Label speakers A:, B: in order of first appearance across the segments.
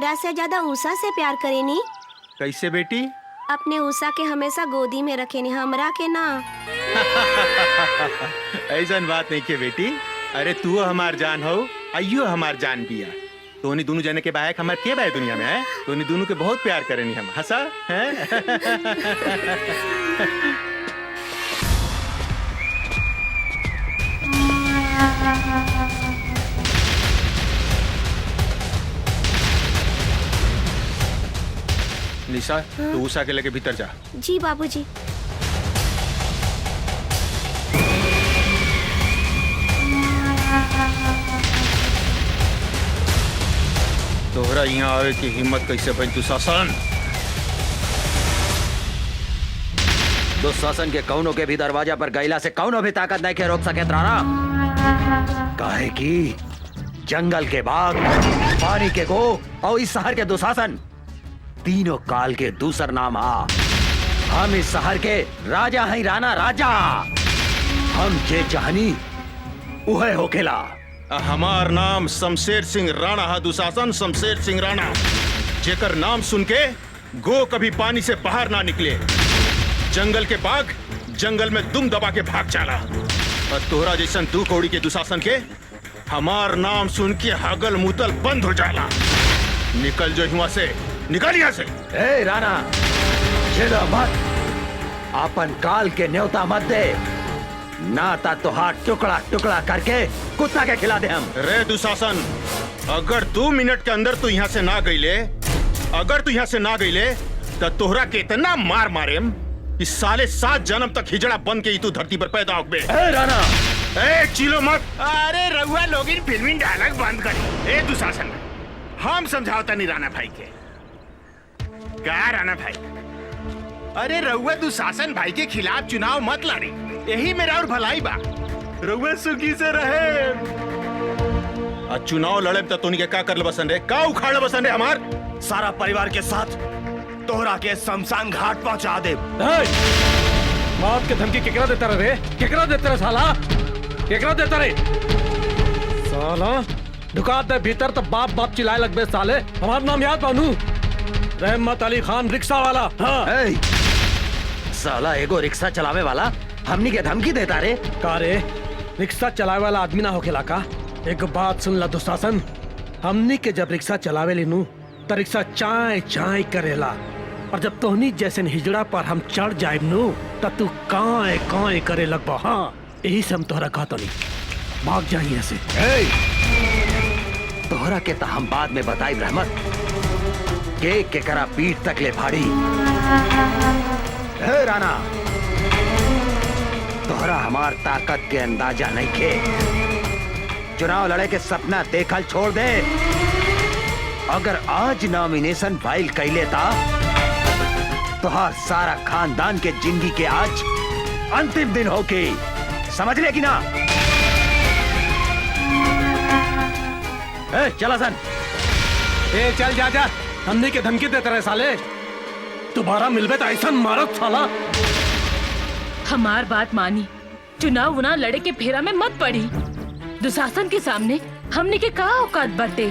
A: हमरा से ज्यादा उषा से प्यार करेनी।
B: कैसे बेटी?
A: अपने उषा के हमेशा गोदी में रखेनी, हमरा के ना।
B: ऐसा बात नहीं के बेटी। अरे तू हमार जान हो, अयो हमार जान बिया। तोनी दोनों जने के बायक हमार के बाय दुनिया में है। तोनी दोनों के बहुत प्यार करेनी हम। हंसा है? निशा, तू उषा के लेके भीतर जा।
A: जी बाबूजी।
B: तोहरा यहाँ आवे की हिम्मत कैसे भइल दुशासन?
C: दुशासन के कौनों के भी दरवाजा पर गैला से कौनों भी ताकत नहीं के रोक सके राणा। काहे की जंगल के बाघ, पानी के गो और इस शहर के दुशासन तीनों काल के दूसर नाम आ। हम इस शहर के राजा हैं राणा, राजा। हम जे चाहनी उहे होखेला।
B: हमार नाम शमशेर सिंह राणा है दुशासन, शमशेर सिंह राणा। जेकर नाम सुन के गो कभी पानी से बाहर ना निकले। जंगल के बाघ जंगल में दुम दबा के भाग चला। और तोहरा जैसन दू कौड़ी के दुशासन के हमार नाम सुन के हगल मुतल बंद हो जाला। निकल जो हुआ से, निकल यहाँ से।
C: ए राणा, छेड़ा मत, अपन काल के न्योता मत दे, ना ता तो हाथ टुकड़ा टुकड़ा करके कुत्ता के खिला दे हम।
B: रे दुशासन, अगर 2 मिनट के अंदर तू यहाँ से ना गईले, अगर तू यहाँ से ना गईले तो तोहरा के इतना मार मारेम कि साले 7 जन्म तक हिजड़ा बन के ही तू धरती पर पैदा होगे।
C: ए राणा,
B: ए चिलो मत। अरे रउआ लोगिन फिल्मी डायलॉग बंद करी। ए दुशासन, हम समझावता नहीं राणा भाई के। क्या राणा भाई? अरे रउआ दुशासन भाई के खिलाफ चुनाव मत लड़ी, यही मेरा और भलाई बा। रउआ सुखी से रहे। आज चुनाव लड़े तो तोनी के का कर बसन रे? का उखाड़ बसन रे? हमार
D: सारा परिवार के साथ तोहरा के शमशान घाट पहुंचा दे।
E: मौत के धमकी केकरा देता रे? केकरा देता रे साला? केकरा देता रे? साला दुकान दे भीतर तो बाप बाप चिल्लाए लगबे साले। हमारा नाम याद बानू, रहमत अली खान रिक्शा वाला। हाँ।
C: साला एगो रिक्शा चलावे वाला हमनी के धमकी देता रे?
E: का रे, रिक्शा चलावे वाला आदमी ना होखेला का? एक बात सुन ला दुशासन, हमनी के जब रिक्शा चलावे लीनू तो रिक्शा चाय चाय करेला, और जब तोहनी जैसे हिजड़ा पर हम चढ़ जाए नू तब तू काए काए करे लगबा। हाँ, यही से हम तोहरा कहता नहीं, भाग जाइए ऐसे।
C: तोहरा के तो हम बाद में बताई रहमत के करा पीठ तक ले फाड़ी। हे राणा, तोहरा हमार ताकत के अंदाजा नहीं के। चुनाव लड़े के सपना देखल छोड़ दे। अगर आज नॉमिनेशन फाइल कैले ता तोहार सारा खानदान के जिंदगी के आज अंतिम दिन होके, समझ ले कि ना? चला सन।
E: चल जा जा, हमने के धमकी देते रहे साले। दोबारा मिलबे तो ऐसा मारत साला।
F: हमार बात मानी, चुनाव उना लड़े के फेरा में मत पड़ी। दुशासन के सामने हमने के का औकात बरते।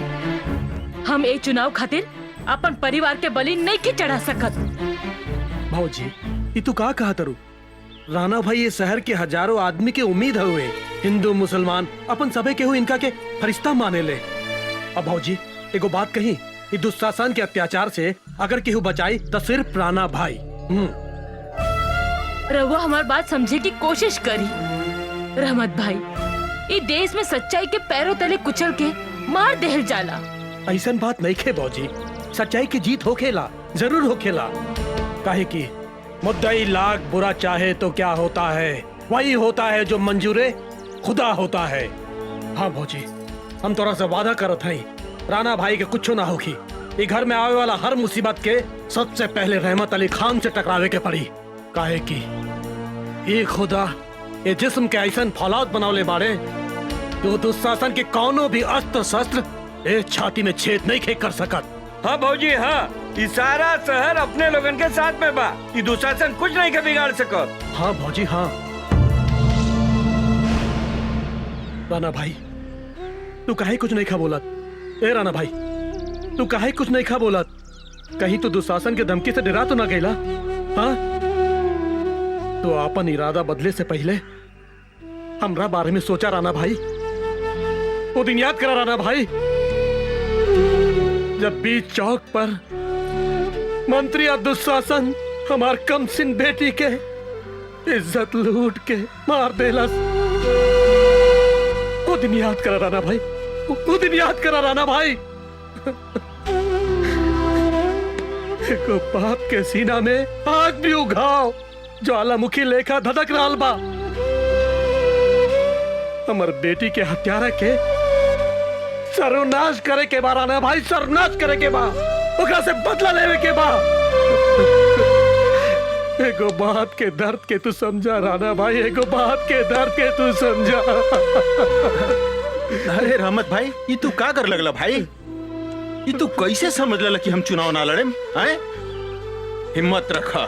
F: हम ए चुनाव खातिर अपन परिवार के बलि नहीं के चढ़ा सकत।
E: भाऊजी, ये तू का कहा तरू? राणा भाई ये शहर के हजारों आदमी के उम्मीद हुए, हिंदू मुसलमान अपन सबे केहू इनका के फरिश्ता माने ले। अब भाऊजी एगो बात कही, ये दुशासन के अत्याचार से अगर केहू बचाई तो सिर्फ राणा भाई।
F: रहुआ हमार बात समझे की कोशिश करी। रहमत भाई, ये देश में सच्चाई के पैरों तले कुचल के मार देहल जाला।
E: ऐसा बात नहीं खे भाऊजी, सच्चाई की जीत होखेला, जरूर होखेला। काहे की मुद्दई लाख बुरा चाहे तो क्या होता है, वही होता है जो मंजूरे खुदा होता है। हाँ भाऊजी, हम तोरा से वादा करत हई, राणा भाई के कुछ ना होगी। ये घर में आवे वाला हर मुसीबत के सबसे पहले रहमत अली खान से टकरावे के पड़ी। काहे की ये खुदा ये जिस्म के ऐसा फौलाद बनौले बाड़े जो दुशासन के कौनो भी अस्त्र शस्त्र ए छाती में छेद नहीं खे कर सकत।
G: हाँ भौजी, हाँ, ये सारा शहर अपने लोगन के साथ में बा। ये दुशासन कुछ नहीं के बिगाड़ सकत।
E: हाँ भौजी, हाँ। राणा भाई, तू काहे कुछ नहीं खा बोलत? ए राणा भाई, तू काहे कुछ नहीं खा बोला? कहीं तो दुशासन के धमकी से डरा तो ना गईला? हाँ, तो अपन इरादा बदले से पहले हमरा बारे में सोचा राणा भाई। वो दिन याद करा राणा भाई, जब बीच चौक पर मंत्री और दुशासन हमार कमसिन बेटी के इज्जत लूट के मार देलस। वो दिन याद करा राणा भाई, वो दिन याद करा राणा भाई। एको बाप के सीना में आग भी उघाओ, ज्वालामुखी लेखा धधक रहल बा। हमर बेटी के हत्यारा के सर्वनाश करे के बा राणा भाई, सर्वनाश करे के बा, ओकरा से बदला लेवे के बा। एगो बात के दर्द के तू समझा राणा भाई, एगो बात के दर्द के तू समझा।
B: अरे रहमत भाई, ये तू का कर लगला भाई? ये तू कैसे समझ लला कि हम चुनाव ना लड़ेम? हैं? हिम्मत रखा,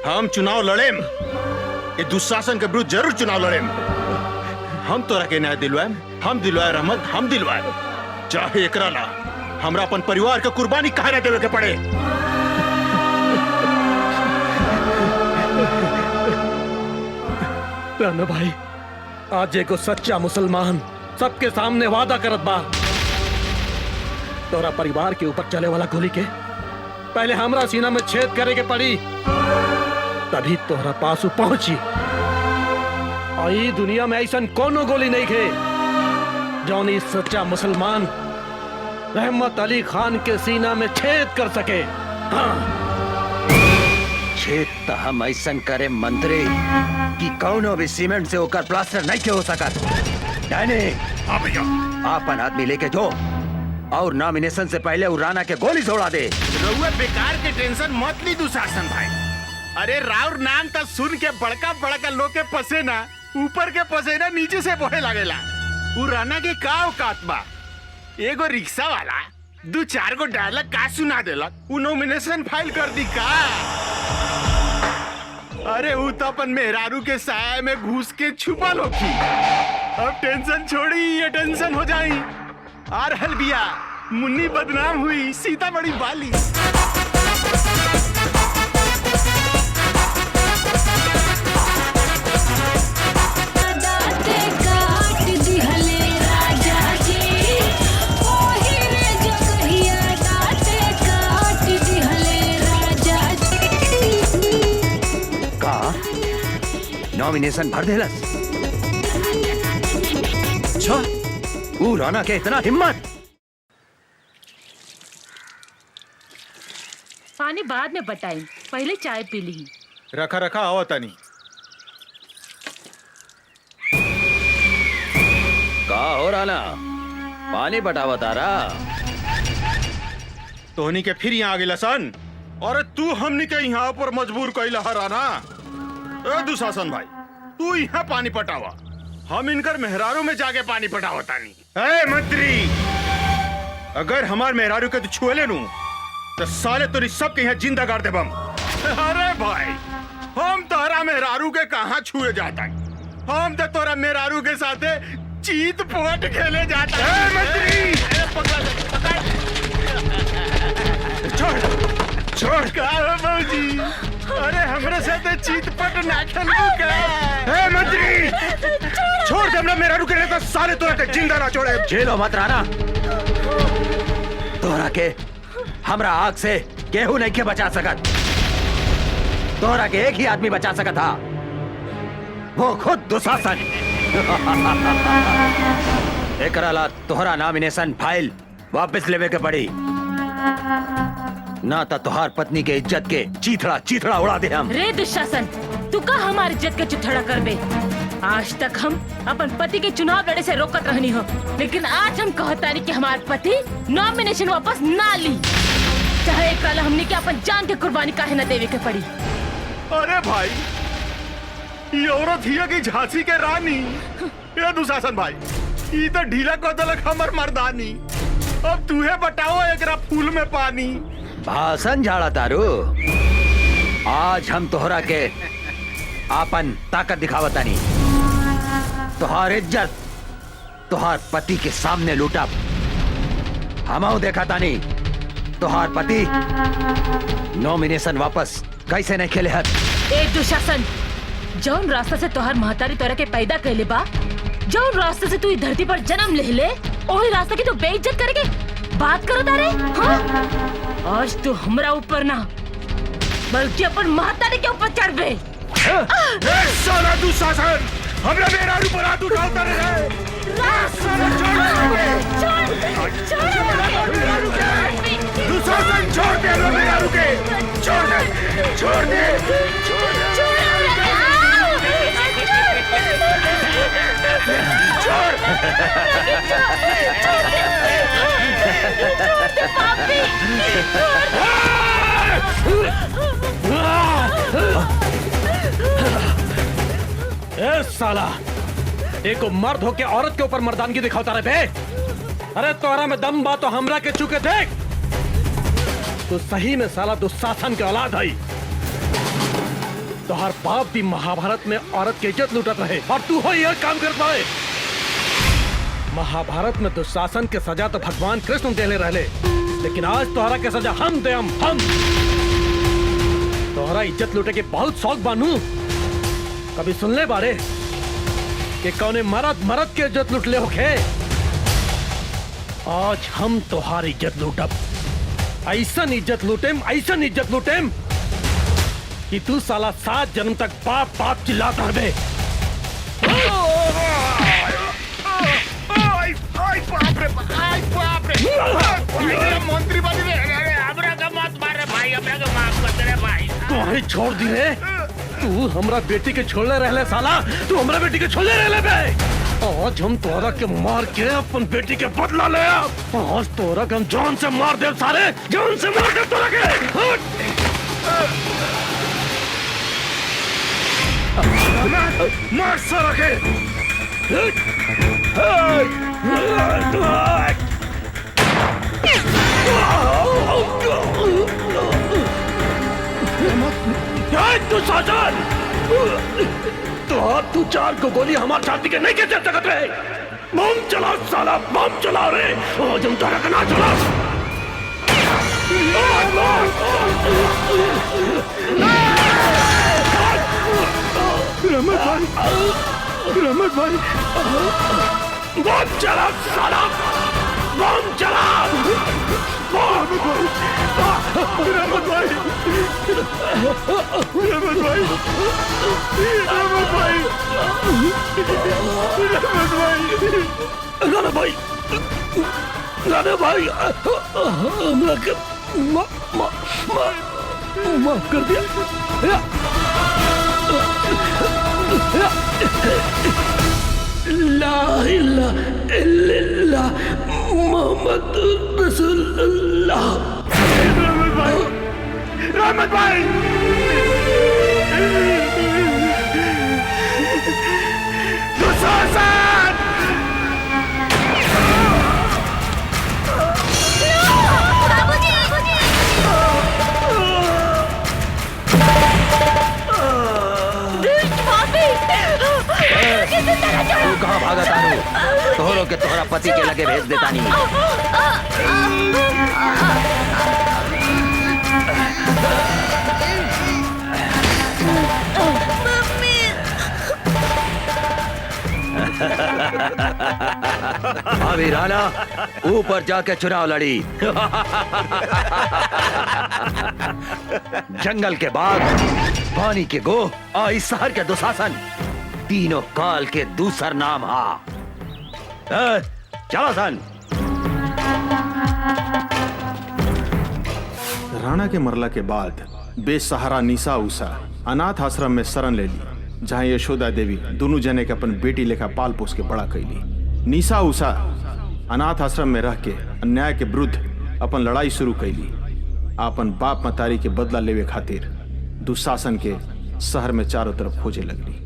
B: हम चुनाव लड़ेम। ये दुशासन के विरुद्ध जरूर चुनाव लड़ेम। हम तोरा के न्याय दिलवाएम, हम दिलवाए रहमत, हम दिलवाए। चाहे एकरा ला हमरा अपन परिवार के कुर्बानी काहे ना देवे के पड़े।
E: राणा भाई, आज एगो सच्चा मुसलमान सबके सामने वादा करत बा, तोरा परिवार के ऊपर चले वाला गोली के पहले हमरा सीना में छेद करे के पड़ी, तभी तोहरा पास पहुंची। और ई दुनिया में ऐसा कोनो गोली नहीं खे जौन इस सच्चा मुसलमान रहमत अली खान के सीना में छेद कर सके। हाँ,
C: छेद तो हम ऐसा करे मंत्री कि कौनो भी सीमेंट से होकर प्लास्टर नहीं के हो सकत। डायने,
B: हाँ भैया,
C: आपन आदमी लेके जो और नॉमिनेशन से पहले वो राणा के गोली छोड़ा दे।
B: रउआ बेकार के टेंशन मत ली दुशासन भाई। अरे राउर नाम तो सुन के बड़का बड़का लोग के पसेना ऊपर के पसेना नीचे से बहे लागेला। उ राणा के का औकात बा? एगो रिक्शा वाला 2-4 गो डायलॉग का सुना देलक, उ नॉमिनेशन फाइल कर दी का? अरे उ तो अपन मेहरारू के साया में घुस के छुपल होखी। अब टेंशन छोड़ी, ये टेंशन हो जाई। आर हलबिया मुन्नी बदनाम हुई, सीतामढ़ी वाली।
C: नॉमिनेशन भर देलस। अच्छा, वो राणा के इतना हिम्मत।
F: पानी बाद में बताई, पहले चाय पी ली।
B: रखा रखा आओ तनी।
C: का हो राणा, पानी बटावा तारा?
B: तोहनी के फिर यहाँ आ गई सन। अरे तू हमनी के यहाँ पर मजबूर कैला है राणा। ए दुशासन भाई, तू यहाँ पानी पटावा, हम इनकर मेहरारू में जाके पानी पटावा तानी। ए मंत्री, अगर हमार मेहरारू के तू छुए ले नू तो साले तो सब के यहाँ जिंदा गाड़ देबम। अरे भाई, हम तोरा मेहरारू के कहाँ छुए जाता है? हम तो तोरा मेहरारू के साथे चीत पोट खेले जाता है। मंत्री, छोड़ छोड़ का बाबूजी, अरे हमरे साथे चीत पट ना खेलू का? ए मंत्री, छोड़ दे हमरा मेहरारू के, तो साले तोरा के जिंदा ना छोड़े।
C: झेलो मत राणा, तोरा के हमरा आग से केहू नहीं के बचा सकत। तोरा के एक ही आदमी बचा सकत था, वो खुद दुशासन। एकरा ला तोहरा नॉमिनेशन फाइल वापस लेवे के पड़ी, ना तो तोहार पत्नी के इज्जत के चीथड़ा चीथड़ा उड़ा दे हम।
F: रे दुशासन, तू का हमारी इज्जत के चुथड़ा करबे? आज तक हम अपन पति के चुनाव लड़े से रोकत रहनी हो, लेकिन आज हम कहतानी कि हमारे पति नॉमिनेशन वापस ना ली, चाहे एक काला हमने के अपन जान के कुर्बानी काहे न देवे के पड़ी।
B: अरे भाई, ये औरत हिया की झांसी के रानी। ये दुशासन भाई, ये तो ढीला को दलक हमर मर्दानी। अब तूहे बताओ एकरा फूल में पानी।
C: भाषण झाड़ा तारू, आज हम तोहरा के आपन ताकत दिखावतानी। तोहार इज्जत तोहार पति के सामने लूटा, हमऊ देखा तानी तुहार पति नॉमिनेशन वापस कैसे नहीं खेले हत?
F: ए दुशासन, जौन रास्ता से तोहर महतारी तोरा के पैदा कैले बा, जौन रास्ते से तू इस धरती पर जन्म ले वही रास्ता की तू बेइज्जत करके बात करत आ रे? हाँ? आज तू हमरा ऊपर ना बल्कि अपन महतारी के ऊपर चढ़ बे।
B: साला दुशासन, हमरा मेरा ऊपर हाथ उठाता रहे। दुशासन छोड़ दे, मेरा रुके, छोड़ दे, छोड़ दे,
E: ए साला, एको मर्द हो के औरत के ऊपर मर्दानगी दिखाता रहे बे। अरे तोहरा में दम बा तो हमरा के चुके देख। तो सही में साला दुशासन के औलाद है। तोहर बाप भी महाभारत में औरत की इज्जत लूटत रहे और तू हो यह काम कर पाए। महाभारत में दुशासन के सजा तो भगवान कृष्ण देले रहले, लेकिन आज तोहरा के सजा हम दे हम। तोहरा इज्जत लूटे के बहुत शौक बानू। कभी सुन ले बारे कि कौने मरद के इज्जत लूट ले होखे? आज हम तोहार इज्जत लूटब। ऐसन इज्जत लूटेम कि तू साला 7 जन्म तक बाप बाप चिल्लाता रहे।
B: मंत्री बन गए, हमरा का मत मारे भाई, हमरा का माफ कर दे रे भाई।
E: तुम्हारी छोड़ दी रे। तू हमरा बेटी के छोड़ले रहले साला, तू हमरा बेटी के छोड़ले रहले बे। आज हम तोरा के मार के अपन बेटी के बदला ले। आज तोरा के हम जान से मार दे, सारे जान से मार दे तोरा के।
B: मार साला के।
E: दुशासन, तू 4 को गोली हमारे छाती के नहीं कैसे सकत रहे? बम चला साला, बम चला रे। आज हम तारा का ना चला। रमत भाई, बम चला साला, बम चला। रमत भाई, राणा भाई, हमरा के माफ कर दिया। ला इलाहा इल्लल्लाह मोहम्मद रसूलुल्लाह।
B: रहमत भाई, दुशासन,
C: तू कहाँ भागा तारू? तोहरो के तोहरा पति के लगे भेज देता नहीं। अभी राणा ऊपर जाके चुनाव लड़ी। जंगल के बाघ, पानी के गो और इस शहर के दुशासन, तीनों काल के दूसर नाम हा। चलो सन।
H: राणा के मरला के बाद बेसहारा निशा उषा अनाथ आश्रम में शरण ले ली, जहाँ यशोदा देवी दोनों जने के अपन बेटी लेखा पाल पोस के बड़ा कैली। निशा उषा अनाथ आश्रम में रह के अन्याय के विरुद्ध अपन लड़ाई शुरू कैली। अपन बाप मतारी के बदला लेवे खातिर दुशासन के शहर में चारों तरफ खोजे लगली।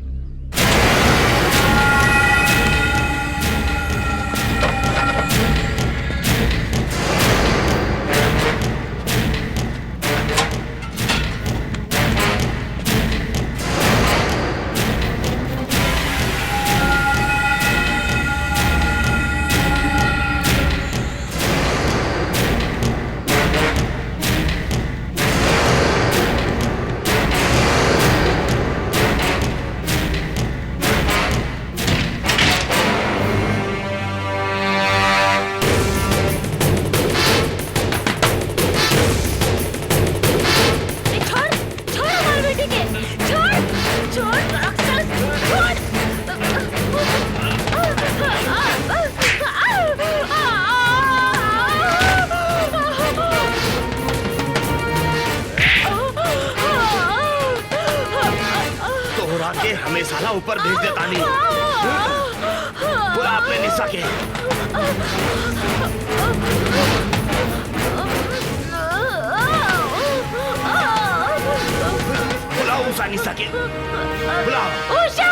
D: हमें साला ऊपर भेज देता नहीं। बुला अपने निशा के। बुलाओ उषा निशा के, बुलाओ।
F: उषा!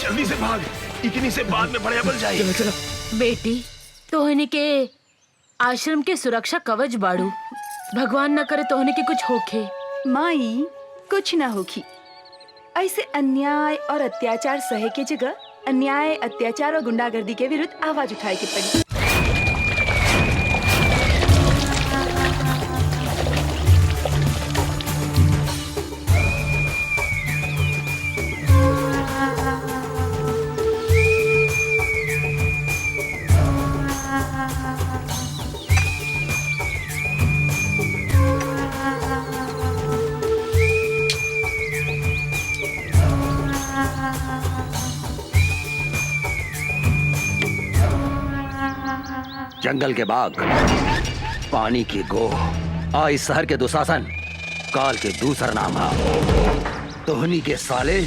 D: जल्दी से भाग, इतनी से बाद में बड़े बल जाए।
E: चलो चलो।
F: बेटी तोहनी के आश्रम के सुरक्षा कवच बाड़ू। भगवान न करे तोहनी के कुछ होखे।
I: माई कुछ ना होगी। ऐसे अन्याय और अत्याचार सहे के जगह अन्याय, अत्याचार और गुंडागर्दी के विरुद्ध आवाज उठाए के पड़ी।
C: जंगल के बाग, पानी की गोह, आ इस शहर के दुशासन, काल के दूसरा नाम है। तोहनी के साले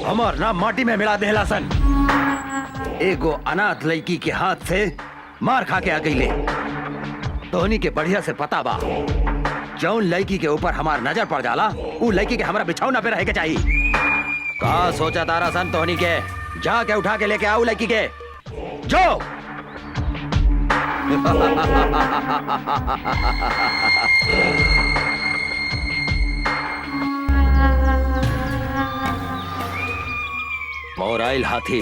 C: हमार नाम माटी में मिला देहला सन। एगो अनाथ लड़की के हाथ से मार खा के आ गई ले। तोहनी के बढ़िया से पता बा, जौन लड़की के ऊपर हमार नजर पड़ जाला उ लड़की के हमारा बिछौना पे रहे के चाहिए। का सोचा तारा सन तोहनी के? जाके उठा के लेके आओ लड़की के, जो। मोराइल हाथी,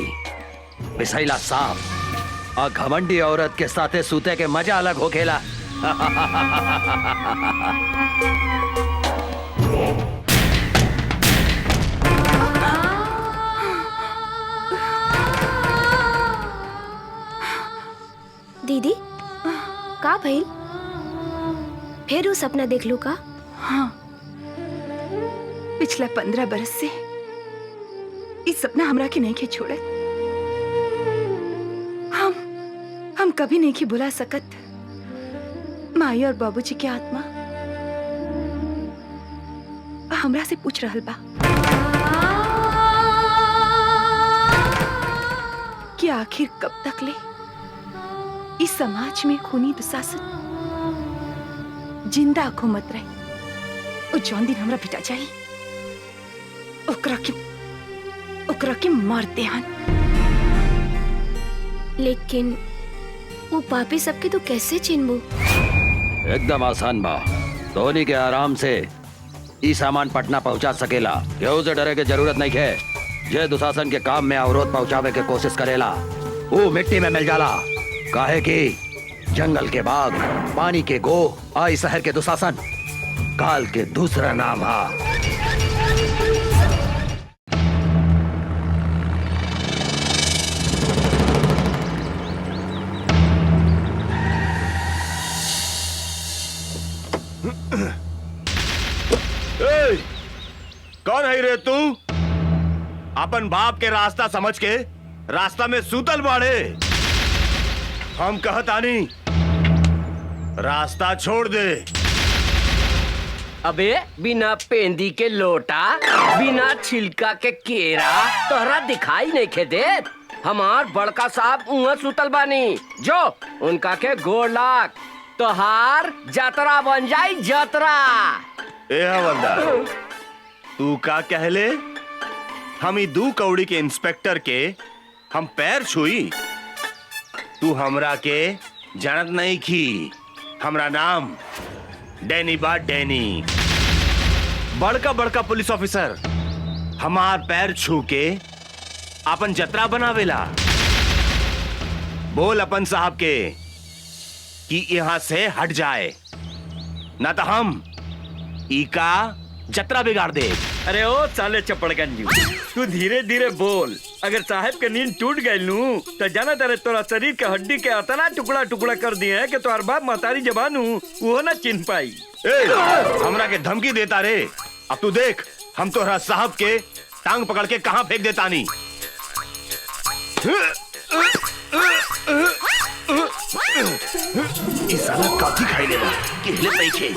C: बिसैला सांप और घमंडी औरत के साथे सूते के मजा अलग हो खेला।
A: दीदी का भइल? फिर वो सपना देख लू का?
I: हाँ, पिछला 15 बरस से इस सपना हमरा के नहीं के छोड़े। हम कभी नहीं के बुला सकत माई और बाबूजी की आत्मा हमरा से पूछ रहल बा कि आखिर कब तक ले इस समाज में खूनी दुशासन जिंदा घूमत रहे। ओ जौन दिन हमरा बेटा जाई ओकरा के मार देहन।
A: लेकिन वो पापी सबके तो कैसे चिन्हबू?
C: एकदम आसान बा। धोनी के आराम से ई सामान पटना पहुंचा सकेला। केहू से डरे के जरूरत नहीं है। जे दुशासन के काम में अवरोध पहुंचावे के कोशिश करेला वो मिट्टी में मिल जाला। काहे कि जंगल के बाग, पानी के गो, आई शहर के दुशासन, काल के दूसरा नाम है।
D: कौन है रे तू? अपन बाप के रास्ता समझ के रास्ता में सूतल बाड़े। हम कहतानी रास्ता छोड़ दे।
J: अबे बिना पेंदी के लोटा, बिना छिलका के केरा तोहरा दिखाई नहीं खे देत। हमार बड़का साहब उहाँ सुतल बानी, जो उनका के गोड़ लाग तोहार जतरा बन जाई जतरा।
D: ए हवलदार, तू का कहले? हम ही 2 कौड़ी के इंस्पेक्टर के हम पैर छुई? तू हमरा के जानत नहीं की। हमरा नाम डैनी बा, डैनी। बड़का बड़का पुलिस ऑफिसर हमार पैर छू के अपन जतरा बनावेला। बोल अपन साहब के कि यहाँ से हट जाए, ना तो हम इका जतरा बिगाड़ दे।
G: अरे ओ साले चपड़गंजी, तू धीरे धीरे बोल। अगर साहब के नींद टूट गई नू तो जाना तेरे तोरा शरीर के हड्डी के अतना टुकड़ा टुकड़ा कर दिए कि तोहर बाप महतारी जबान वो ना चिन्ह पाई।
D: हमरा के धमकी देता रे। अब तू देख हम तोहरा साहब के टांग पकड़ के कहां फेंक देता नी। इस साला काफी खाई लेना कि हिले नहीं खे।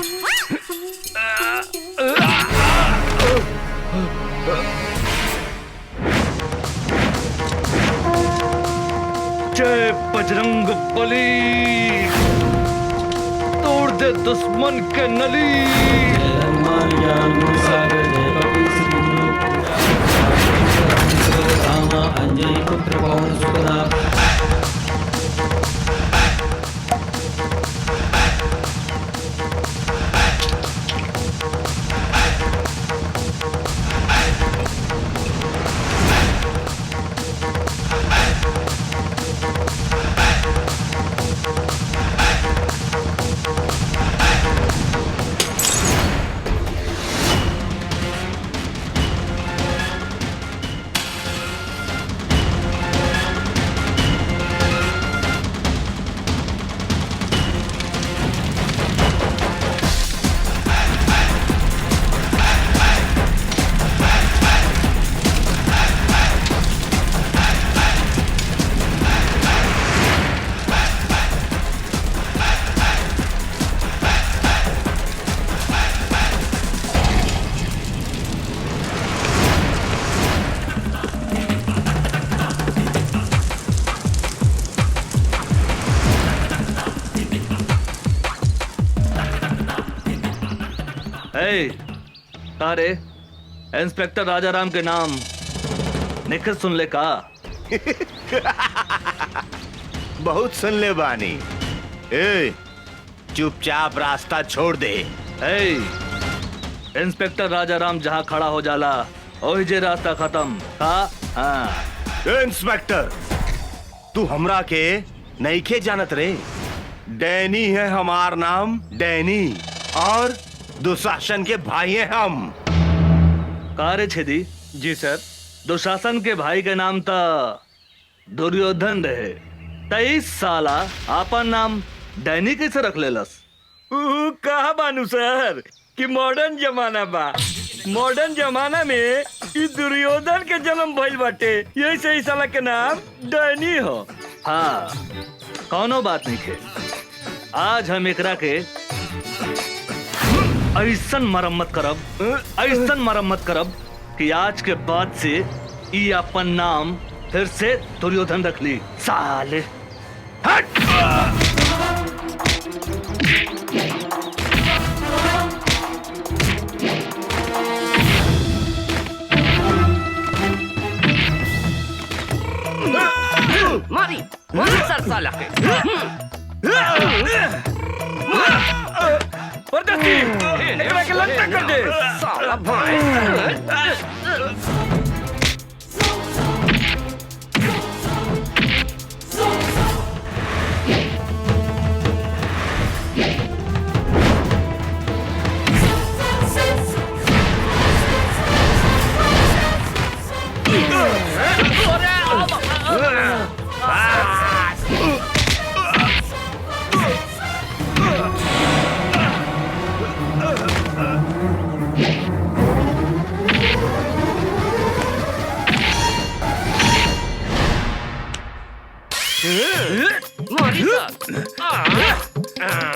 C: जय बजरंग बली, तोड़ दे दुश्मन के नली। अंजय पुत्र पवन सुखदा।
K: अरे इंस्पेक्टर राजाराम के नाम निखिल सुन ले का?
D: बहुत सुन ले बानी। ए, चुपचाप रास्ता छोड़ दे।
K: इंस्पेक्टर राजाराम जहाँ खड़ा हो जाला वही जे रास्ता खत्म का? हाँ।
D: इंस्पेक्टर, तू हमरा के नईखे जानत रे। डैनी है हमार नाम, डैनी। और दुशासन के भाई हैं हम।
K: कारे छेदी?
G: जी सर।
K: दुशासन के भाई के नाम था दुर्योधन रहे। 23 साला आपन नाम डैनी कैसे रख लेलस?
G: कहा बानू सर कि मॉडर्न जमाना बा। मॉडर्न जमाना में ई दुर्योधन के जन्म भइल बाटे, यही से इस साला के नाम डैनी हो।
K: हाँ, कौनो बात नहीं के। आज हम एकरा के ऐसन मरम्मत करब कि आज के बाद से ई अपन नाम फिर से दुर्योधन रख ली। साले हट!
J: मारी मारी सर साला के।
G: एकरा के लंका कर दे
J: साला भाई।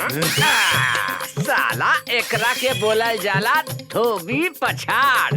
J: साला एकरा के बोलल जाला धोबी पछाड़।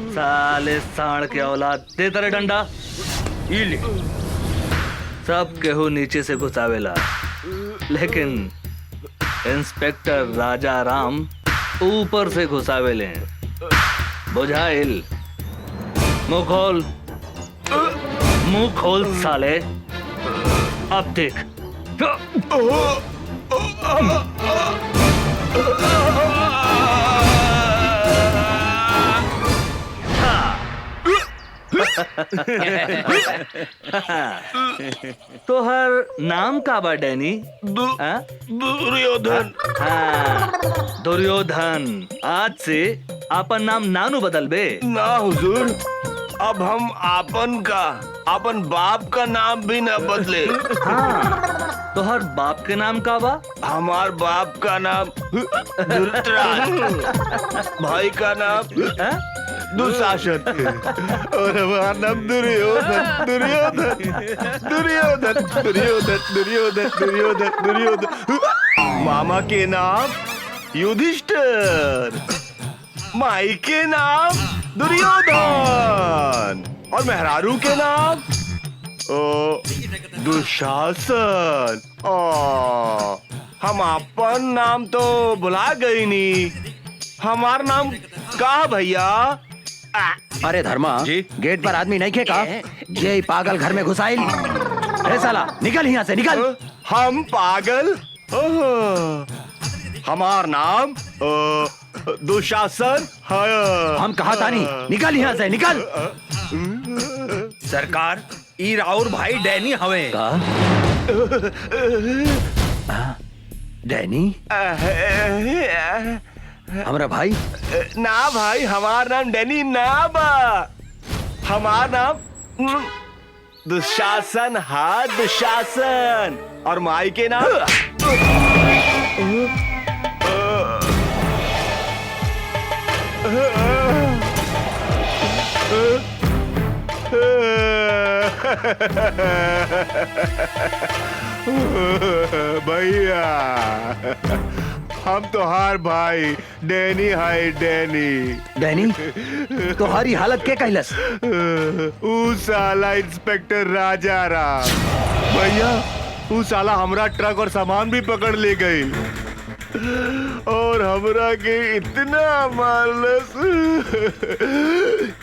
K: साले साण के औलाद, दे तेरे डंडा। ई ले। सब केहू नीचे से घुसावेला, लेकिन इंस्पेक्टर राजा राम ऊपर से घुसावेले। बुझाइल? मुंह खोल, मुंह खोल साले। अब देख। तो हर नाम का बा डैनी?
D: दुर्योधन।
K: हाँ, दुर्योधन। आज से आपन नाम नानू बदल बे।
D: ना हुजूर, अब हम आपन बाप का नाम भी न बदले।
K: हाँ, तो हर बाप के नाम का बा?
D: हमार बाप का नाम धृतराष्ट्र, भाई का नाम दुशासन और हमारा नाम दुर्योधन। दुर्योधन दुर्योधन दुर्योधन दुर्योधन दुर्योधन दुर्योधन। मामा के नाम युधिष्ठिर, माई के नाम दुर्योधन और मेहरारू के नाम दुशासन। हम अपन नाम तो भुला गई नी। हमार नाम का भैया?
C: अरे धर्मा जी, गेट पर आदमी नहीं खेका? ये पागल घर में घुसाइल। अरे साला निकल यहाँ से, निकल।
D: हम पागल? हमार नाम दुशासन है।
C: हम कहा था नहीं, निकल यहाँ से, निकल।
G: सरकार, ई राउर भाई डैनी हवे।
C: का? डैनी? हमारा भाई?
D: ना भाई, हमार नाम डैनी ना बा। हमार नाम दुशासन। हाँ, दुशासन। और माई के नाम भैया हम तोहार भाई डैनी है।
C: डैनी तुम्हारी हालत क्या कहलस?
D: ऊ साला इंस्पेक्टर राजा राम भैया, ऊ साला हमरा ट्रक और सामान भी पकड़ ले गई और हमरा के इतना मारलस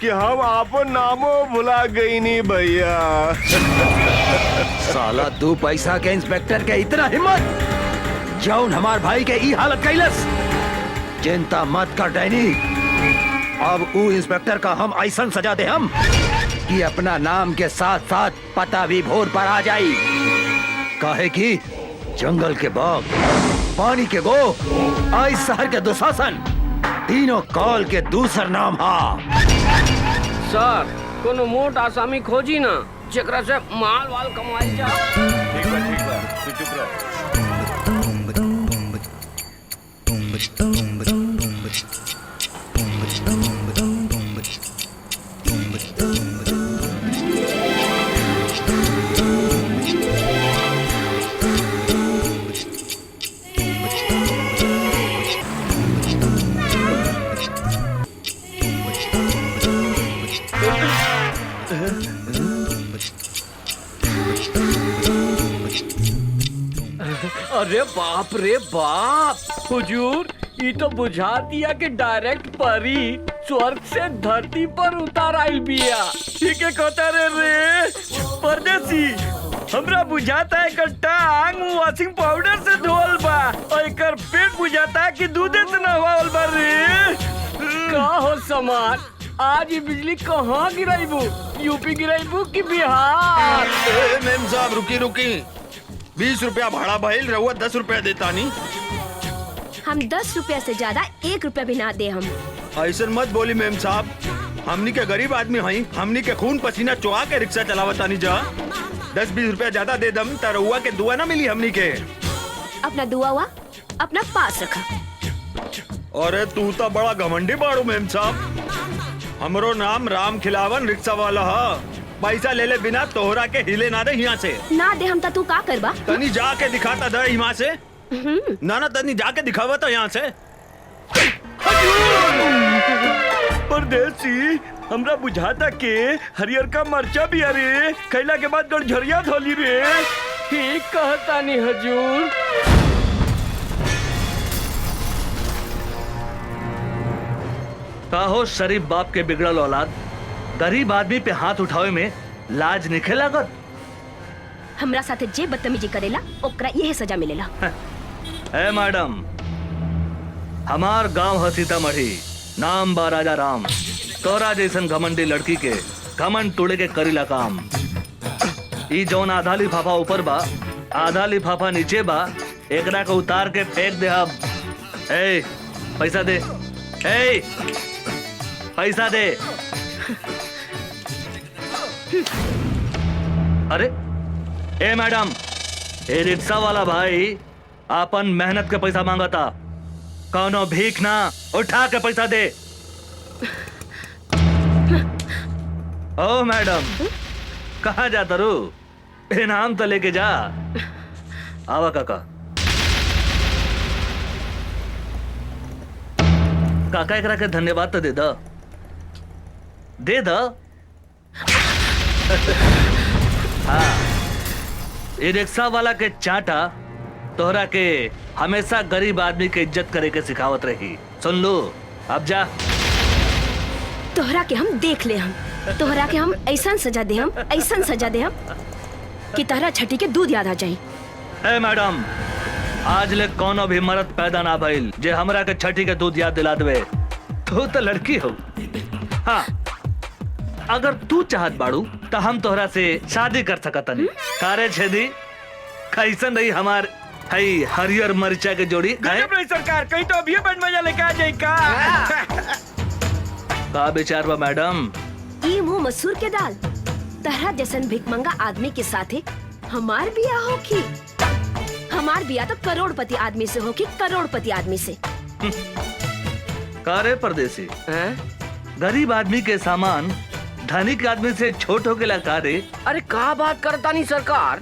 D: कि हम आपन नामो भुला गई नी भैया।
C: साला 2 पैसा के इंस्पेक्टर के इतना हिम्मत, जौन हमार भाई के ई हालत कैलस। चिंता मत कर डैनी, अब ऊ इंस्पेक्टर का हम ऐसा सजा दे हम कि अपना नाम के साथ साथ पता भी भोर पर आ जाई। काहे कि जंगल के बाग, पानी के गो, आई शहर के दुशासन, तीनों काल के दूसर नाम हा।
J: सर, कोनो मोट आसामी खोजी ना, जेकरा से माल वाल कमाई जा।
D: ठीक बा, तू चुप रह।
J: अरे बाप रे बाप, हुजूर, ये तो बुझा दिया कि डायरेक्ट परी स्वर्ग से धरती पर उतार आइल बिया। ठीक है कहता रे परदेसी, हमरा बुझाता है कि टांग वॉशिंग पाउडर से धोल बा और एकर पेट बुझाता है कि दूधे से नहवाल बा रे। का हो समार, आज ये बिजली कहाँ गिराईबू? यूपी गिराईबू की बिहार?
G: मेम साहब रुकी 20 रुपया भाड़ा भइल, रहुआ 10 रुपया देता नहीं।
A: हम 10 रुपया से ज्यादा 1 रुपया भी ना दे हम।
G: ऐसा मत बोली मेम साहब, हमनी के गरीब आदमी हई, हमनी के खून पसीना चुहा के रिक्शा चलावतानी जा। 10-20 रुपया ज्यादा दे दम त रहुआ के दुआ ना मिली हमनी के।
A: अपना दुआ हुआ अपना पास रखा।
G: अरे तू तो बड़ा घमंडी बाड़ू मेम साहब। हमरो नाम राम खिलावन रिक्शा वाला है। पैसा ले ले बिना तोहरा के हिले ना दे यहाँ से।
A: ना दे हम तू का करबा?
G: तनी जाके दिखाता दे यहाँ से। ना तनी जाके दिखावा तो यहाँ से। परदेसी हमरा बुझाता के हरियर का मरचा भी अरे खैला के बाद गड़झरिया धोली रे।
J: ठीक कहता नहीं हजूर।
K: काहो शरीफ बाप के बिगड़ल औलाद, गरीब आदमी पे हाथ उठावे में लाज निखे लागत।
A: हमरा साथे जे बदतमीजी करेला ओकरा यही सजा मिलेला।
K: ए मैडम, हमार गांव है सीतामढ़ी, नाम बा राजा राम। तोरा जैसन घमंडी लड़की के घमंड तोड़े के करीला काम। ई जौन आधा लिफाफा ऊपर बा, आधा लिफाफा नीचे बा, एकरा को उतार के फेंक दे। अब ए पैसा दे, ए पैसा दे। अरे ए मैडम, ए रिक्शा वाला भाई आपन मेहनत के पैसा मांगता, कौनो भीख ना, उठा के पैसा दे। ओ मैडम, कहाँ जाता रू? इनाम तो लेके जा। आवा काका। काका एकरा के धन्यवाद तो दे दा, दे दा। हाँ, ये रिक्शा वाला के चाटा तोहरा के हमेशा गरीब आदमी के इज्जत करे के सिखावत रही। सुन लो, अब जा।
A: तोहरा के हम देख ले, हम तोहरा के हम ऐसा सजा दे, हम ऐसा सजा दे हम कि तोहरा छठी के दूध याद आ जाई।
K: ए मैडम, आज ले कोनो भी मर्द पैदा ना भइल जे हमरा के छठी के दूध याद दिला देवे। तू तो लड़की हो। हाँ, अगर तू चाहत बाड़ू तो हम तोहरा से शादी कर सकतनी। कारे छेदी, कैसन रही हमार हई हरियर मरचा के जोड़ी?
G: गजब रही सरकार, कहीं तो अभी बन मजा लेके आ जाए का।
K: का विचार बा मैडम?
A: ई मुंह मसूर के दाल, तहरा जैसन भिखमंगा आदमी के साथे हमार बिया होखी। हमार बिया तो करोड़पति आदमी से होखी, करोड़पति आदमी से।
K: कारे परदेसी, गरीब आदमी के सामान धनिक आदमी से छोट हो गया कारे?
J: अरे का बात करता नहीं सरकार,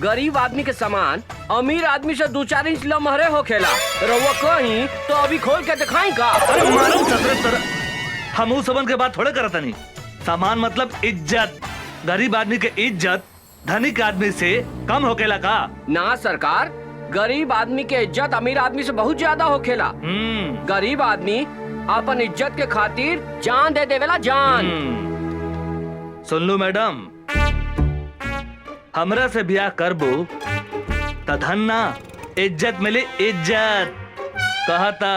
J: गरीब आदमी के सामान अमीर आदमी से 2-4 इंच लमहरे हो खेला। रउआ कहीं तो अभी खोल के दिखाई का।
K: अरे मालूम सतरत तरह हम उस सबन के बात थोड़े करता नहीं। सामान मतलब इज्जत। गरीब आदमी के इज्जत धनिक आदमी से कम होकेला का?
J: ना सरकार, गरीब आदमी के इज्जत अमीर आदमी से बहुत ज्यादा होखेला। गरीब आदमी अपन इज्जत के खातिर जान दे देवेला, जान।
K: सुन लो मैडम, हमरा से ब्याह करबो त धन ना, इज्जत मिली इज्जत। कहता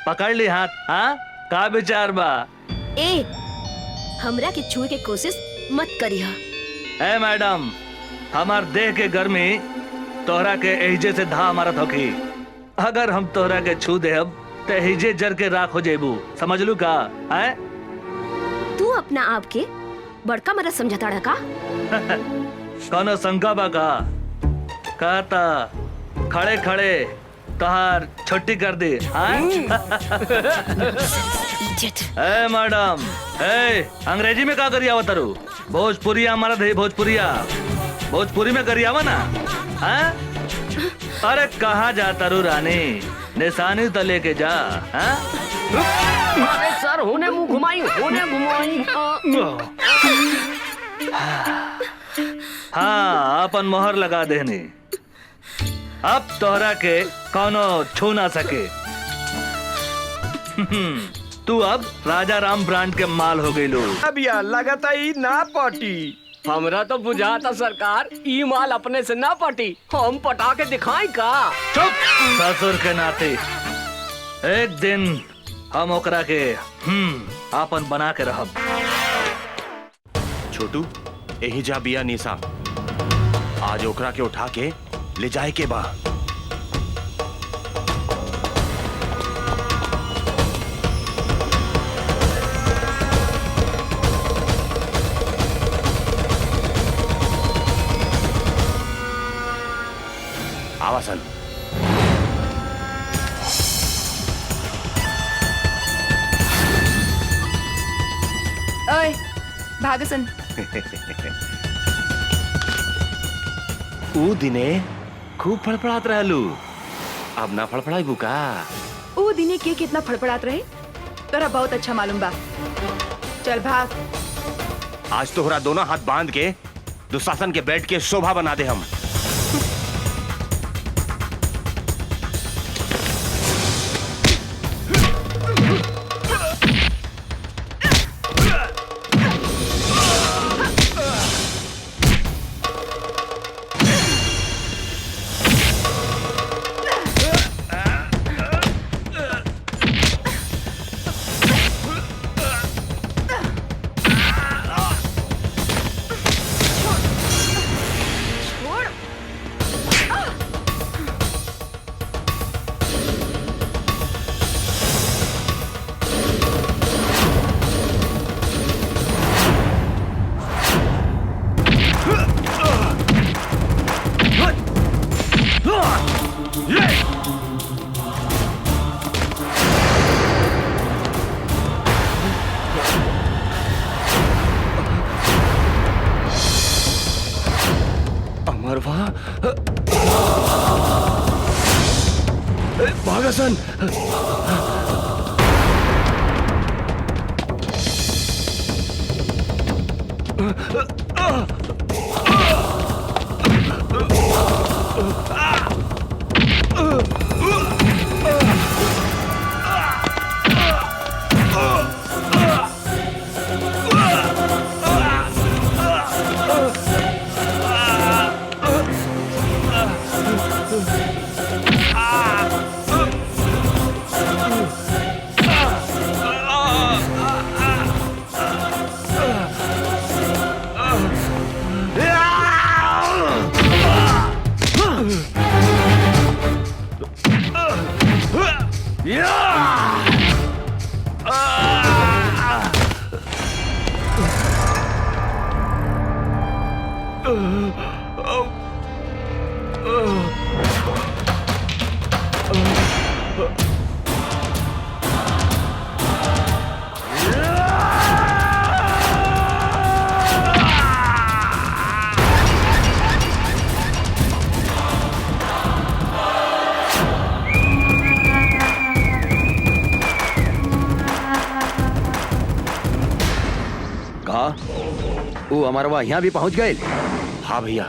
K: पकड़ ली हाथ। हाँ, का विचार बा?
A: ए, हमरा के छुए के कोशिश मत करिहा।
K: ए मैडम, हमार देह के गर्मी तोहरा के एहिजे से धा मारत होखी। अगर हम तोहरा के छू देहब तो एहिजे जर के राख हो जेबू। समझ लू का? है?
A: तू अपना आप के बड़का मरद समझता रहा का?
K: कौनो शंका बा का? कहता खड़े खड़े तोहार छुट्टी कर दी। ए मैडम, ए अंग्रेजी में का करी आवत रू? भोजपुरिया मरद है, भोजपुरिया। भोजपुरी में करी आवा ना। अरे कहाँ जाता रू रानी? निशानी तो लेके जा।
J: अरे सर, होने मुंह घुमाई, होने घुमाई।
K: हाँ, अपन मोहर लगा देनी। अब तोहरा के कौनो छू ना सके। तू अब राजा राम ब्रांड के माल हो गई लो।
G: अब यार लगाता ही ना पार्टी।
J: हमरा तो बुझाता सरकार, ई माल अपने से ना पटी, हम पटा के दिखाई का।
K: चुप, ससुर के नाते एक दिन हम ओकरा के आपन बना के रहब।
D: छोटू यही जा बिया निशा, आज ओकरा के उठा के ले जाए के बा। आवासन
I: ओए भागसन।
D: ऊ दिने खूब फड़फड़ात रहलू, अब ना फड़फड़ाई बुका।
I: ऊ दिने के कितना फड़फड़ात रहे तोरा बहुत अच्छा मालूम बा। चल भाग।
D: आज तोहरा दोनों हाथ बांध के दुशासन के बेड के शोभा बना दे हम। अमरवा भागसन।
C: वो अमरवा यहाँ भी पहुँच गए।
D: हाँ भैया।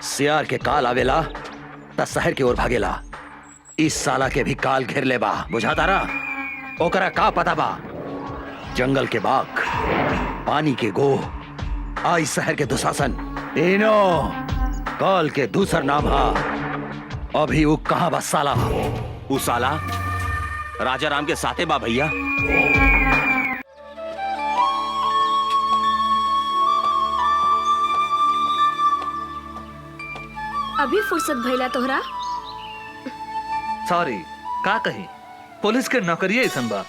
C: सियार के काल आवेला त शहर की ओर भागेला। इस साला के भी काल घेर ले बा, बुझाता रहा। ओकरा का पता बा, जंगल के बाघ, पानी के गो, आई शहर के दुशासन, तीनों काल के दूसर नाम हा। अभी वो कहाँ बा साला?
D: वो साला राजा राम के साथे बा भैया।
A: अभी फुर्सत भइला तोहरा?
K: सॉरी, का कही, पुलिस के नौकरी ऐसन बा।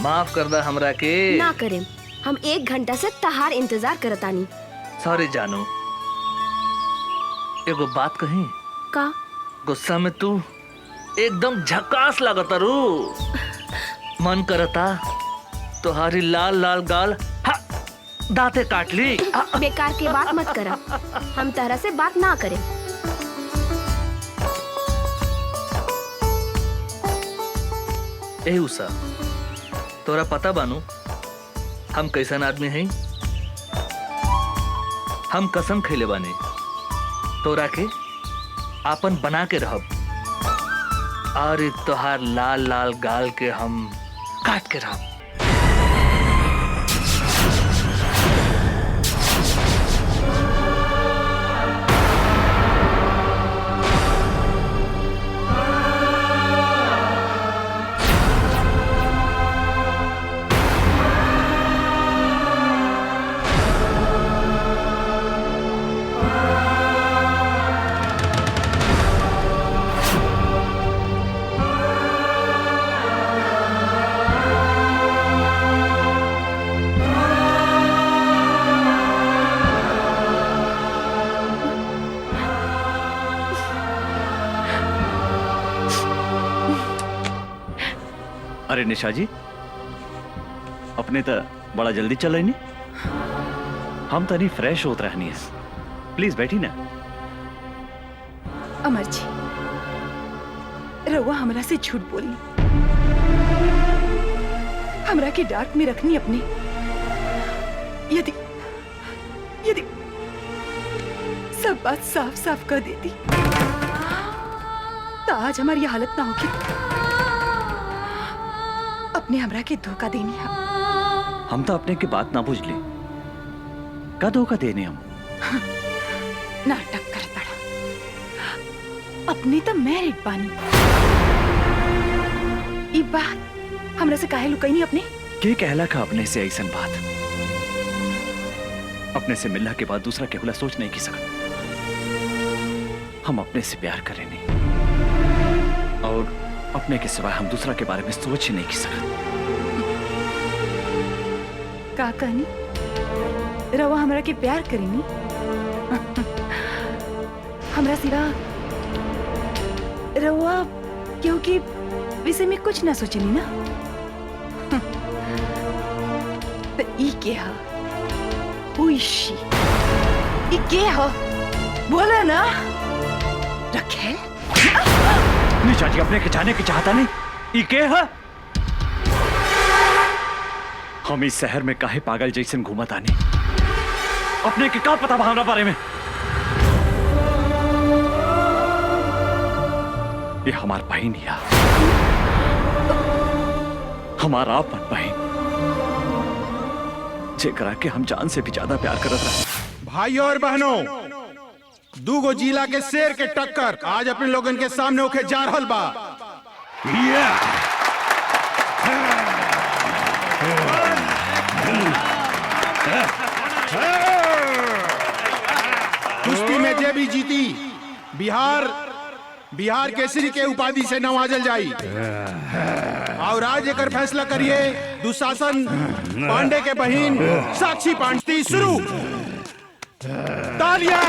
K: माफ कर दा हमरा के।
A: ना करें, हम 1 घंटा से तहार इंतजार करतानी।
K: सॉरी जानू, एगो बात कही।
A: का?
K: गुस्सा में तू एकदम झकास लागता रू। मन करता तुम्हारी लाल लाल गाल दांते काट ली।
A: बेकार की बात मत करा, हम तरह से बात ना करें।
K: ए उषा, तोरा पता बानू हम कैसन आदमी हैं? हम कसम खैले बानी तोरा के आपन बना के रहब, और तोहार लाल लाल गाल के हम काट के रहब। निशा जी, अपने तो बड़ा जल्दी चल रही हम तो नहीं फ्रेश होत रहनी है। प्लीज बैठी ना।
I: अमर जी, रउआ हमरा से झूठ बोली, हमरा के डार्क में रखनी अपने। यदि यदि सब बात साफ साफ कर देती तो आज हमारी हालत ना होगी। अपने हमरा के धोखा देनी है।
K: हम तो अपने की बात ना बुझ ली, का धोखा देने हम?
I: नाटक कर पड़ा। अपने तो मैरिड बानी। ई बात हमरा से काहे लुकाई नहीं अपने?
K: के कहला का अपने से ऐसा बात? अपने से मिलने के बाद दूसरा केवला सोच नहीं की सकता। हम अपने से प्यार करें नहीं, और अपने के सिवाय हम दूसरा के बारे में सोच ही नहीं की सकते।
I: का कहनी? रवा हमरा के प्यार करेनी? हमरा सिवा रवा क्योंकि विषय में कुछ ना सोचनी ना। तो ई के हा? उइशी ई के हा? बोला ना रखे।
K: निशा जी, अपने के जाने की चाहता नहीं। ई के है? हम इस शहर में काहे पागल जैसन घूमत आनी? अपने के का पता भावना बारे में? ये हमार बहन या हमारा अपन बहन, जेकरा के हम जान से भी ज्यादा प्यार करत रहे।
H: भाइयों और बहनों, दूगो जिला के शेर के टक्कर आज अपने लोगन के सामने होके जा रहल बा। कुश्ती में जे भी जीती बिहार केसरी के उपाधि से नवाजल जाई। और आज एकर फैसला करिए दुशासन पांडे के बहिन साक्षी पांडे। शुरू। तालियां।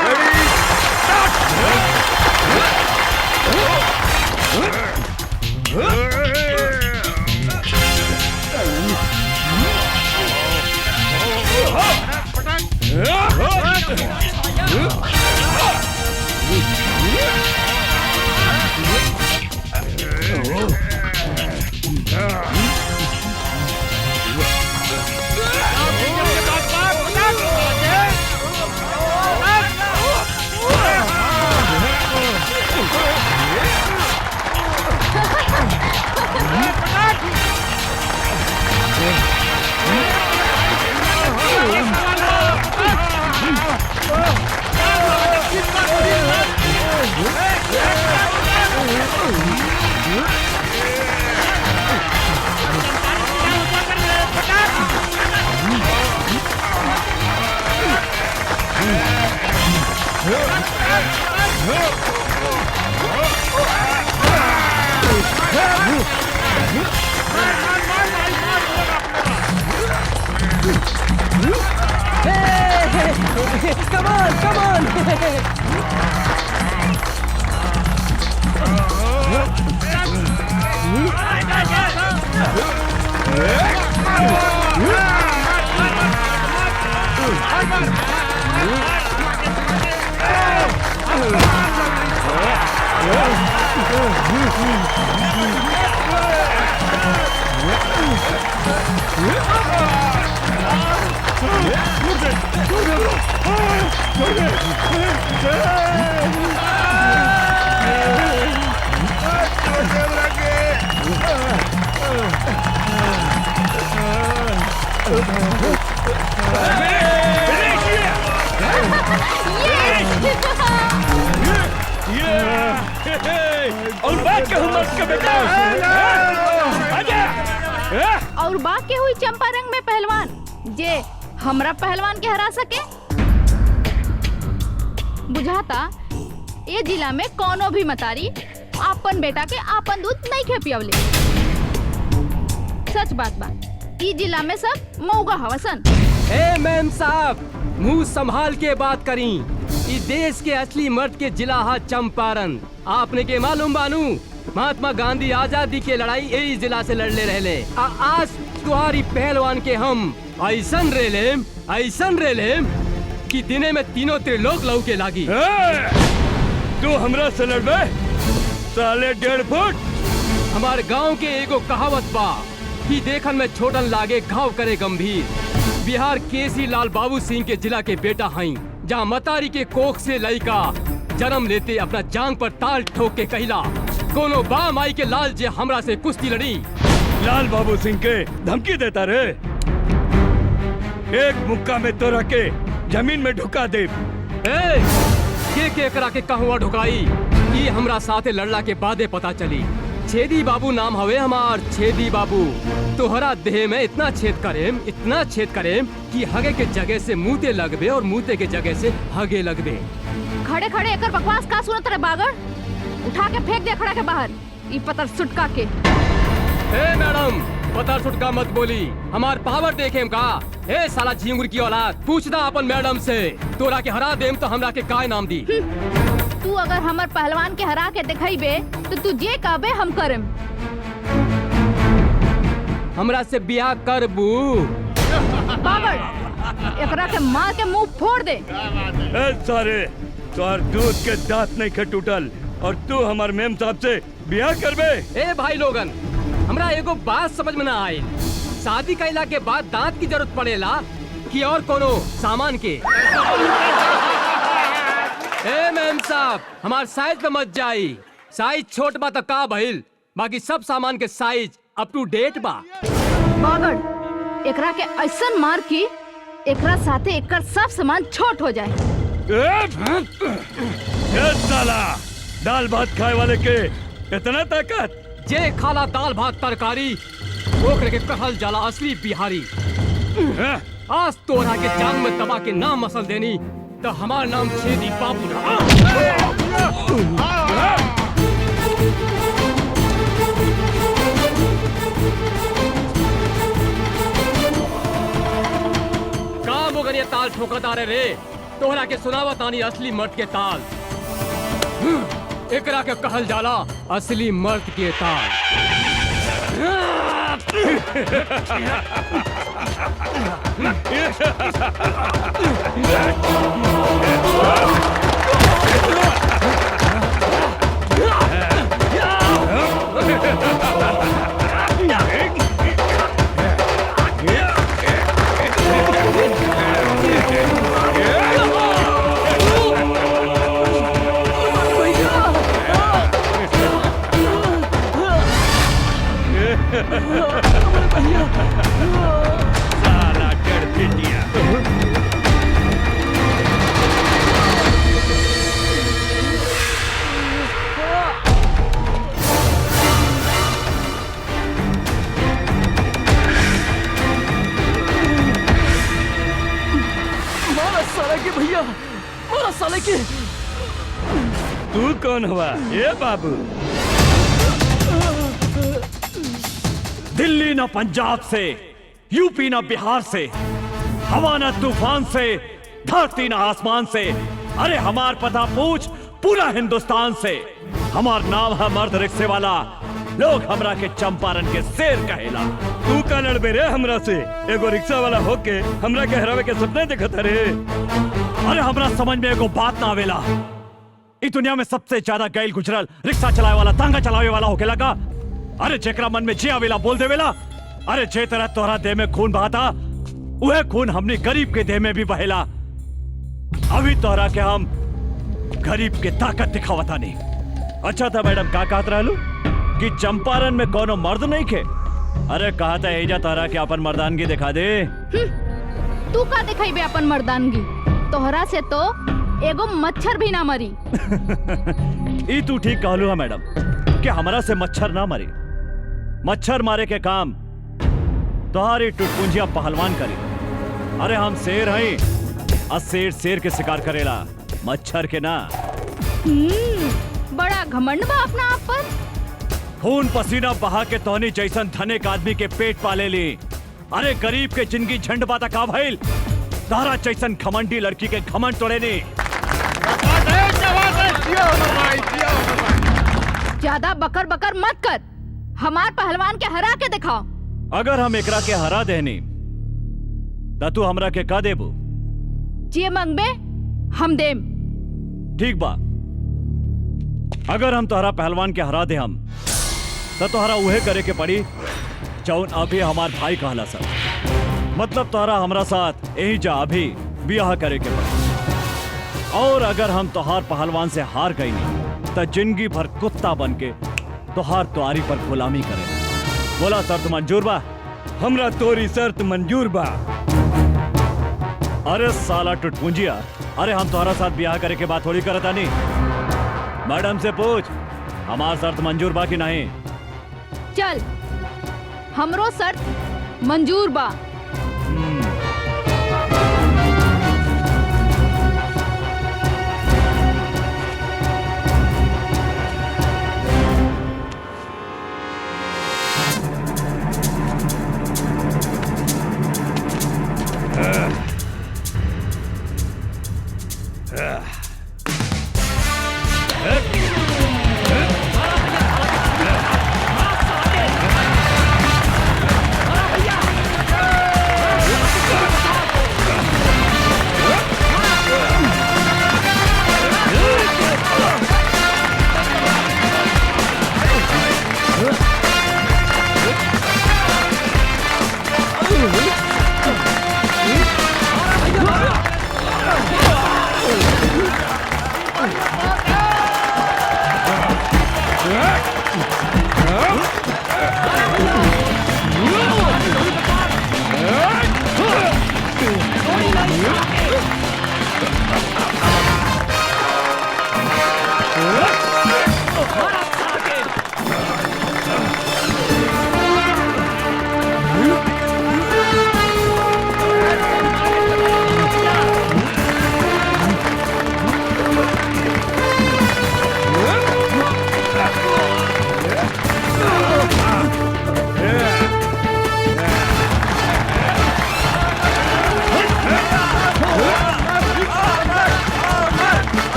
J: Come on, come on!
G: और बात कहूँ मत के बेटा।
L: और बात के हुई चंपारंग में पहलवान जे हमरा पहलवान के हरा सके। बुझाता ये जिला में कोनो भी मतारी आपन बेटा के आपन दूध नहीं खे पियवले। सच बात बा, ई जिला में सब मौगा हवसन।
J: ए मैम साहब, मुंह संभाल के बात करी। इस देश के असली मर्द के जिला हा चंपारण। आपने के मालूम बानू महात्मा गांधी आजादी के लड़ाई यही जिला से लड़ले रहले। आज तुम्हारी पहलवान के हम ऐसन रेलेम कि दिने में तीनों त्रिलोक लहू के लागी।
G: तू हमरा से लड़बे साले 1.5 फुट।
J: हमारे गांव के एगो कहावत बा कि देखन में छोटन लागे घाव करे गंभीर। बिहार केसी लाल बाबू सिंह के जिला के बेटा हई, जहाँ मतारी के कोख से लड़का जन्म लेते अपना जांग पर ताल ठोक के कहला कोनो बा माई के लाल जे हमरा से कुश्ती लड़ी।
G: लाल बाबू सिंह के धमकी देता रे। एक मुक्का में तो रखे जमीन में ढुका दे।
J: के करा के कहवा ढुकाई ये हमरा साथे लड़ला के बादे पता चली। छेदी बाबू नाम हवे हमार, छेदी बाबू। तोहरा देह में इतना छेद करेम कि हगे के जगह से मुँहते लगबे और मुँहते के जगह से हगे लगबे।
L: खड़े खड़े एकर बकवास का सुनत रे बागड़? उठा के फेंक दे खड़ा के बाहर ई पतर सुटका के।
J: मैडम पतर सुटका मत बोली, हमार पावर देखेम का। साला झिंगुर की औलाद, पूछदा अपन मैडम से। तोरा के हरा देम तो हमरा के काय नाम दी।
L: तू अगर हमर पहलवान के हरा के दिखाईबे तो तू जे कहबे हम करम।
J: हमरा से बियाह करबू?
L: बागड़ एकरा के मार के मुंह फोड़ दे।
G: सारे तोहर दूध के दांत नहीं के टूटल और तू हमार मेम साहब से बियाह करबे।
J: भाई लोगन, हमरा एगो बात समझ में ना आई। शादी कैला के बाद दांत की जरूरत पड़ेला कि और कोनो सामान के? मेम साहब हमार साइज पे मत जाई। साइज छोट बा तो का भइल, बाकी सब सामान के साइज अप टू डेट बा।
L: बागड़ एकरा के ऐसन मार की एकरा साथे एकर सब सामान छोट हो जाए।
G: साला दाल भात खाए वाले के इतना ताकत?
J: जे खाला दाल भात तरकारी ओकरे के कहल जाला असली बिहारी। आज तोरा के जांग में दबा के नाम मसल देनी तो हमार नाम छेदी बाबू ना। काम हो गए ताल ठोकता रे। तोहरा के सुनावा तानी असली मर्द के ताल। एकरा के कहल जाला असली मर्द के ताल।
G: साला गड़पिटिया।
J: मारा साला के भैया, मारा साले के।
G: तू कौन हुआ? ये बाबू
M: दिल्ली ना पंजाब से, यूपी ना बिहार से, हवा ना तूफान से, धरती ना आसमान से, अरे हमार पता पूछ पूरा हिंदुस्तान से। हमार नाम है मर्द रिक्शे वाला, लोग हमरा के चंपारण के शेर कहेला।
G: तू का लड़बे रे हमरा से? एगो रिक्शा वाला होके हमरा के हरावे के सपने देखत रे।
M: अरे हमरा समझ में एगो बात ना आवेला, इस दुनिया में सबसे ज्यादा गैल गुजरल रिक्शा चलावे वाला, तांगा चलावे वाला होके लगा। अरे जेकरा मन में जे आवेला बोल देवेला। अरे जे तरह तोहरा देह में खून बहाता वह खून हमने गरीब के देह में भी बहेला। अभी तोहरा के हम गरीब के ताकत दिखावता नहीं। अच्छा था मैडम, का कहत रहलू कि चंपारण में कोनो मर्द नहीं खे? अरे कहा था एजा तोहरा के अपन मर्दानगी दिखा दे।
L: तू का दिखाई अपन मर्दानगी? तोहरा से तो एगो मच्छर भी ना मरी।
M: ई तू ठीक कहलू है मैडम कि हमरा से मच्छर ना मरी। मच्छर मारे के काम तोहारी टुटपुंजिया पहलवान करी। अरे हम शेर हैं और शेर शेर के शिकार करेला, मच्छर के ना।
L: बड़ा घमंड बा अपना आप पर।
M: खून पसीना बहा के तोहनी जैसन धनिक आदमी के पेट पाले ली। अरे गरीब के जिंदगी झंड बाता का भइल, तारा जैसन घमंडी लड़की के घमंड तोड़े नी।
L: ज्यादा बकर बकर मत कर। हमार पहलवान के हरा के दिखाओ।
M: अगर हम एकरा के हरा देनी त तू हमरा के का देबू?
L: जे मंगबे हम देम।
M: ठीक बा, अगर हम तोहरा पहलवान के हरा दे हम तो तोहरा उहे करे के पड़ी जौन अभी हमार भाई कहला सर। मतलब तोहरा हमरा साथ यही जा अभी ब्याह करे के पड़ी। और अगर हम तोहार पहलवान से हार गई नहीं तो जिंदगी भर कुत्ता बन के तोहार तुआरी पर गुलामी करे। बोला शर्त मंजूर बा?
G: हमरा तोरी शर्त मंजूर बा।
M: अरे साला टुटपुंजिया, अरे हम तोहरा साथ ब्याह करे के बात थोड़ी करता नहीं। मैडम से पूछ हमार शर्त मंजूर बा कि नहीं।
L: चल, हमरो शर्त मंजूर बा।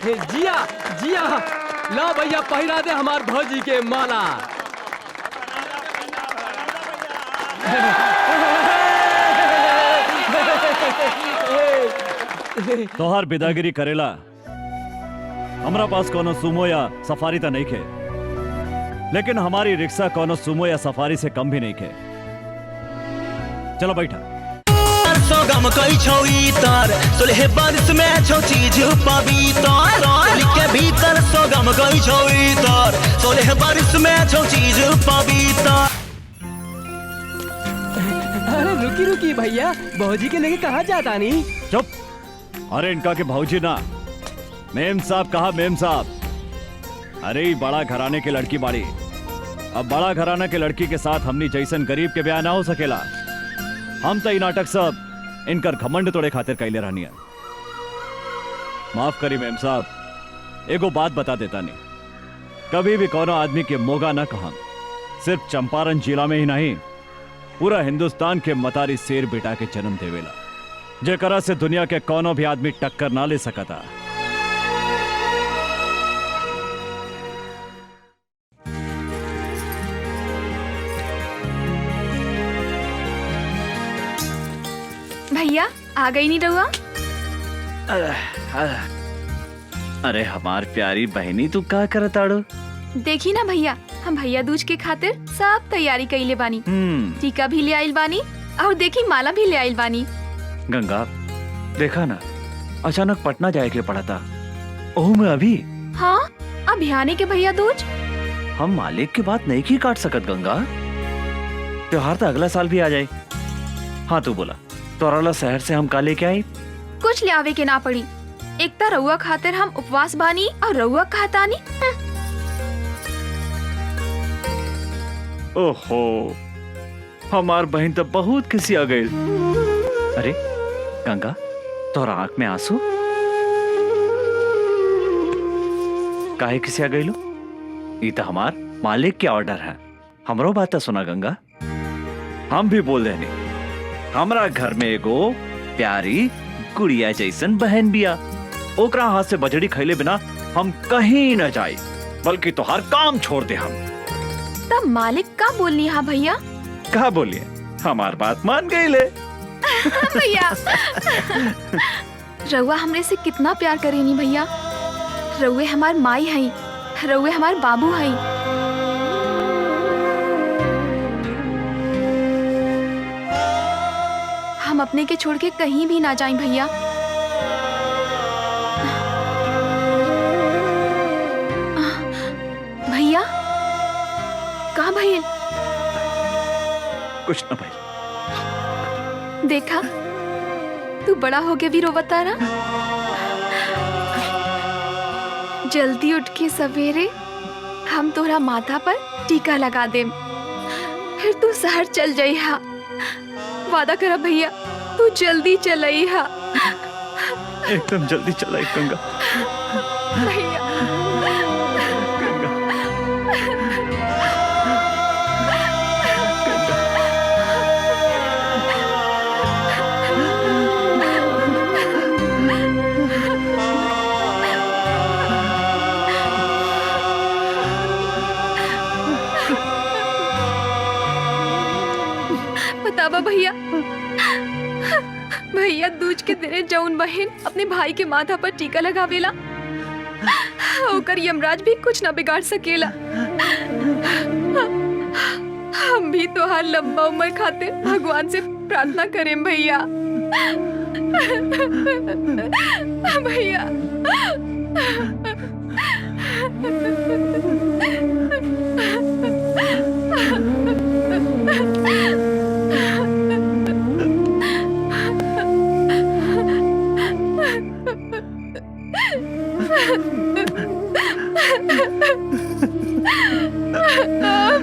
J: जिया जिया, ला भैया पहिरा दे हमार भौजी के माला।
M: तोहार बिदागिरी करेला हमरा पास कोनो सुमो या सफारी तो नहीं खे, लेकिन हमारी रिक्शा कोनो सुमो या सफारी से कम भी नहीं खे। चलो बैठा।
N: गम कई छौ इतर सोलह बारिश में छौ चीज पवितर के भीतर सोगम कई छौ इतर सोलह बारिश में छौ चीज पवितर।
J: अरे रुकी रुकी भैया, भौजी के लेके कहाँ जाता नहीं?
M: चुप। अरे इनका के भौजी ना, मेम साहब कहा मेम साहब। अरे बड़ा घराने के लड़की बाड़ी, अब बड़ा घराना के लड़की के साथ हमनी जैसन गरीब के ब्याह ना हो सकेला। हम तो नाटक सब इनकर घमंड तोड़े खातिर कैले रहनी है। माफ करी मेम साहब, एगो बात बता देता नहीं, कभी भी कोनो आदमी के मोगा ना कहा। सिर्फ चंपारण जिला में ही नहीं, पूरा हिंदुस्तान के मतारी शेर बेटा के जन्म देवेला, जेकरा से दुनिया के कोनो भी आदमी टक्कर ना ले सकता।
I: भैया आ गई नहीं रहुआ?
K: अरे हमार प्यारी बहनी, तू का करताड़ो?
I: देखी ना भैया, हम भैया दूज के खातिर सब तैयारी कइले बानी। टीका भी ले आइल बानी और देखी माला भी ले आइल बानी।
K: गंगा देखा ना, अचानक पटना जाए के पड़ा था, ओह में अभी
I: हाँ अभियाने के भैया दूज।
K: हम मालिक की बात नहीं की काट सकत गंगा। त्योहार तो अगला साल भी आ जाए। हाँ तू बोला तोराला शहर से हम का लेके आई।
I: कुछ ले आवे के ना पड़ी। एक ता रउआ खातिर हम उपवास बानी और रउआ खातानी।
K: ओहो हमार बहन तो बहुत किसी आ गई। अरे गंगा तोरा आंख में आंसू काहे किसी आ गई लो? ये तो हमार मालिक के ऑर्डर है। हमरो बात तो सुना गंगा। हम भी बोल देने हमरा घर में एगो प्यारी गुड़िया जैसन बहन बिया। ओकरा हाथ से बजड़ी खैले बिना हम कहीं न जाए, बल्कि तो हर काम छोड़ दे हम।
I: तब मालिक का बोलनी हा भैया?
K: कहा बोलिए हमार बात मान गई ले।
I: भैया रउआ हमरे से कितना प्यार करेनी भैया। रउए हमार माई हई, रउए हमार बाबू हई। हम अपने के छोड़ के कहीं भी ना जाएं भैया। भैया कहाँ भैया?
K: कुछ न भाई।
I: देखा तू बड़ा हो के भी रोवता ना। जल्दी उठ के सवेरे हम तोरा माथा पर टीका लगा देम, फिर तू शहर चल जाइहा। वादा करा भैया तू जल्दी चलइहा।
K: एकदम जल्दी चला गंगा।
I: भैया बतावा भैया। भैया दूज के दिने जौन बहन अपने भाई के माथा पर टीका लगावेला ओकर यमराज भी कुछ ना बिगाड़ सकेला। हम भी तोहार लंबा उम्र खातिर भगवान से प्रार्थना करें भैया। भैया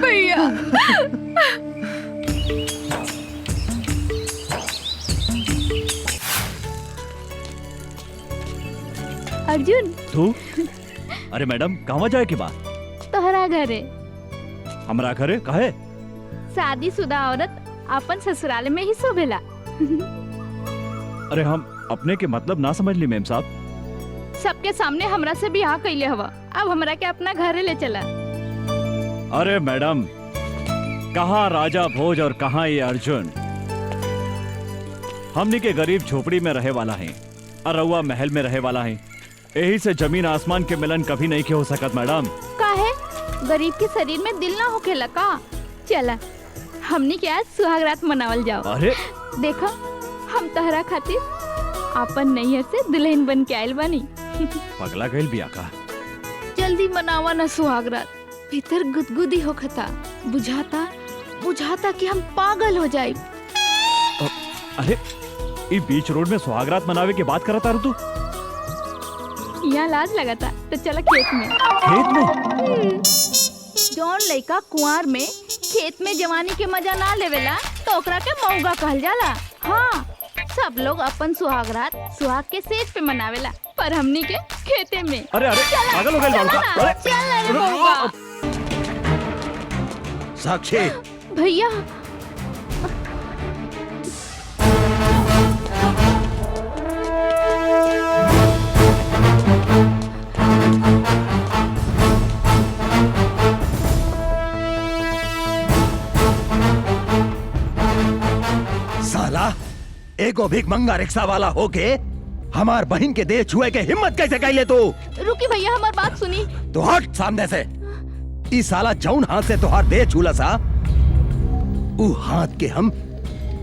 I: भैया
L: अर्जुन
M: तू अरे मैडम कहवा जाए की बात?
L: तोहरा घरे
M: हमरा घरे काहे?
L: शादीशुदा औरत अपन ससुराल में ही शोभेला।
M: अरे हम अपने के मतलब ना समझ ली मेम साहब।
L: सबके सामने हमरा से बियाह कैले हवा, अब हमरा के अपना घरे ले चला।
M: अरे मैडम कहाँ राजा भोज और कहाँ ये अर्जुन। हमनी के गरीब झोपड़ी में रहे वाला है और रउआ महल में रहे वाला है। यही से जमीन आसमान के मिलन कभी नहीं के हो सकत मैडम।
L: काहे? गरीब के शरीर में दिल ना होखेला का? चला हमनी के आज सुहागरात मनावल जाओ।
M: अरे
L: देखा हम तहरा खातिर अपन नैहर से दुल्हन बन के आयल बानी।
M: पगला गइल बिया का?
L: जल्दी मनावा ना सुहागरात। भीतर गुदगुदी होखता, बुझाता कि हम पागल हो जाए।
M: अरे ये बीच रोड में सुहागरात मनावे की बात करता रह तू?
L: यहाँ लाज लगाता तो चला खेत में।
M: खेत में?
L: जौन लड़का कुंवार में खेत में जवानी के मजा ना लेवेला तो ओकरा के मौगा कहल जाला। हाँ सब लोग अपन सुहागरात सुहाग के सेज पे मनावेला, पर हमनी के खेते में।
M: अरे पागल हो गए लड़का।
L: चल रे मौगा।
C: साक्षी
L: भैया
C: साला एगो भीख मंगा रिक्शा वाला होके हमार बहन के देह छुए के हिम्मत कैसे कैले तू?
L: रुकी भैया हमार बात सुनी।
C: तो हट सामने से। ई साला जौन हाथ से तुहार देह छूला सा ऊ हाथ के हम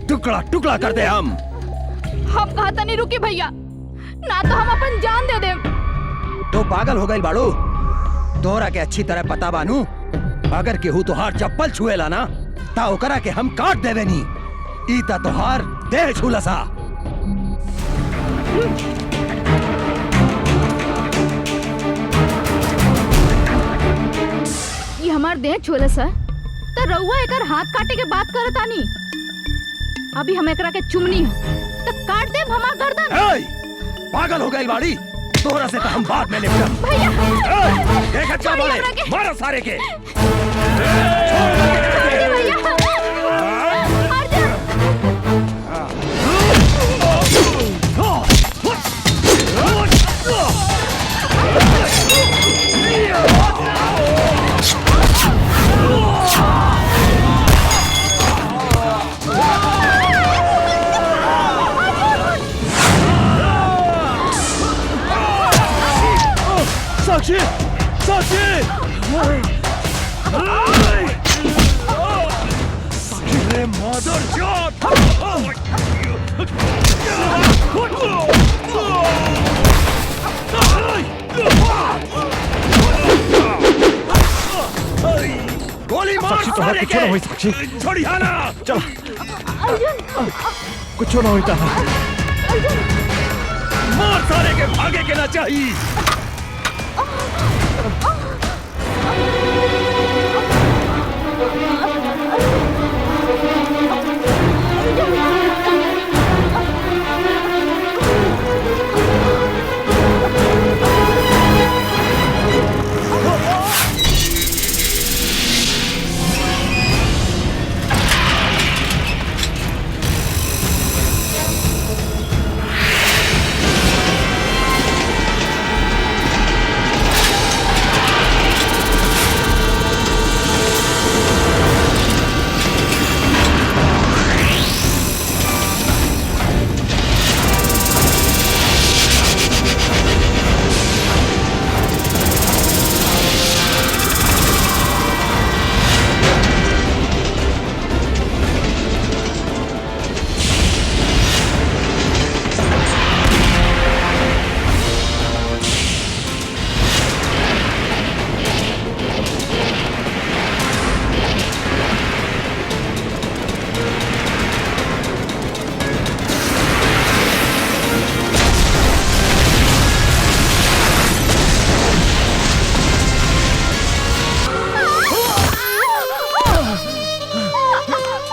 C: टुकड़ा टुकड़ा कर दे। हम
L: कहता नहीं रुकी भैया, ना तो हम अपन जान दे दे।
C: तो पागल हो गई बाड़ू। तोरा के अच्छी तरह पता बानू, अगर केहू तोहार चप्पल छुएला ना ता ओकरा के हम काट देवे नी। ईता तोहार देह छुलसा।
L: ये हमार देह छोले सर तो रउआ एकर हाथ काटे के बात करत आनी। अभी हम एकरा के चुमनी है तो काट देब हमार गर्दन।
C: पागल हो गई बाड़ी, तोरा से तो हम बाद में निपटब।
L: भैया
C: देख अच्छा बोले, मारो सारे के।
M: साक्षी, साक्षी,
C: रे मदर चोद। गोली मार
M: साक्षी, तो कुछ ना हुई। साक्षी
C: छोड़िया ना।
M: चल, कुछ ना होता है।
C: मार सारे के, भागे के ना चाहिए।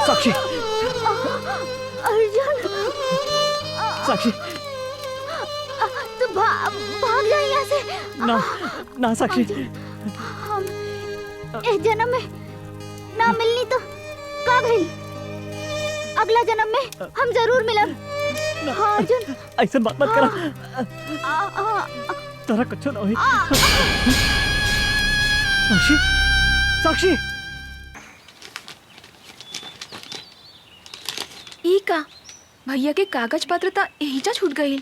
M: साक्षी, साक्षी,
L: तू भाग जा यहाँ से।
M: ना ना साक्षी,
L: हम इस जन्म में ना मिलनी तो का भइल, अगला जन्म में हम जरूर मिलब। हाँ अर्जुन,
M: ऐसा बात मत करा। तोरा कुछ ना हुई। साक्षी, साक्षी,
I: ई का भैया के कागज पत्र ता एहिजा छूट गई।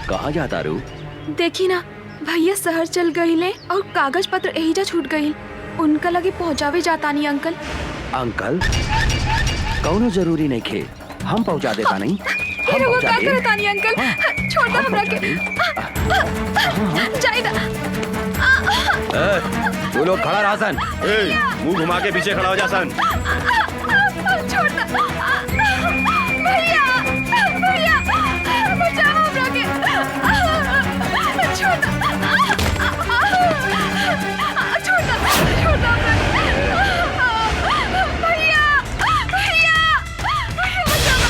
C: कहाँ जाता रू?
I: देखी ना भैया शहर चल गईले और कागज पत्र एहिजा छूट गई। उनका लगे पहुँचावे जाता नहीं अंकल।
C: अंकल कौनो जरूरी नहीं खे, हम पहुँचा देता नहीं। हम
I: वो
C: पहुँचा
I: का
C: दे।
I: करता नहीं अंकल, छोड़ दो हमरा के। जाइदा।
C: तू लोग खड़ा रहा सन।
D: मुंह घुमा के पीछे खड़ा हो जा सन।
I: छोड़ दो। भैया, भैया, बचाओ हमरा के। छोड़ दो। छोड़ दो, छोड़ दो हमरा के। भैया, भैया, भैया बचाओ।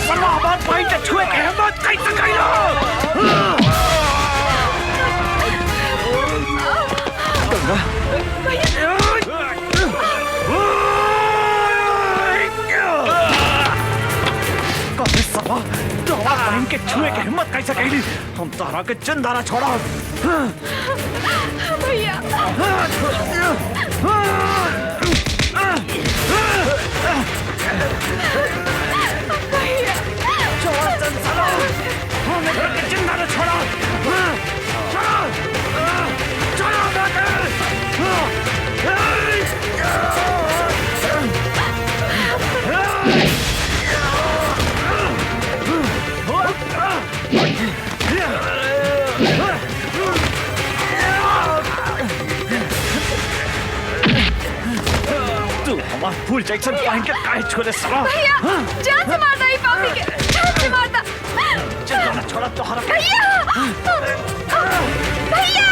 M: सरवा हमार भाई के छुए के हिम्मत कैसे कइलो? कबे सरवा तो हमार बहन के छुए के हिम्मत कैसे कइली? हम तारा के जिंदा न छोड़ा।
I: भैया
M: छोड़ा चंचला, हमें के जिंदा न छोड़ा। छोड़ा, छोड़ा तू हमार फूल जैक्सन पहन के काहे छोड़े सवा?
I: भैया जान से मारता ही पापी के, जान से मारता।
M: चलो ना छोड़ा तो हरा।
I: भैया भैया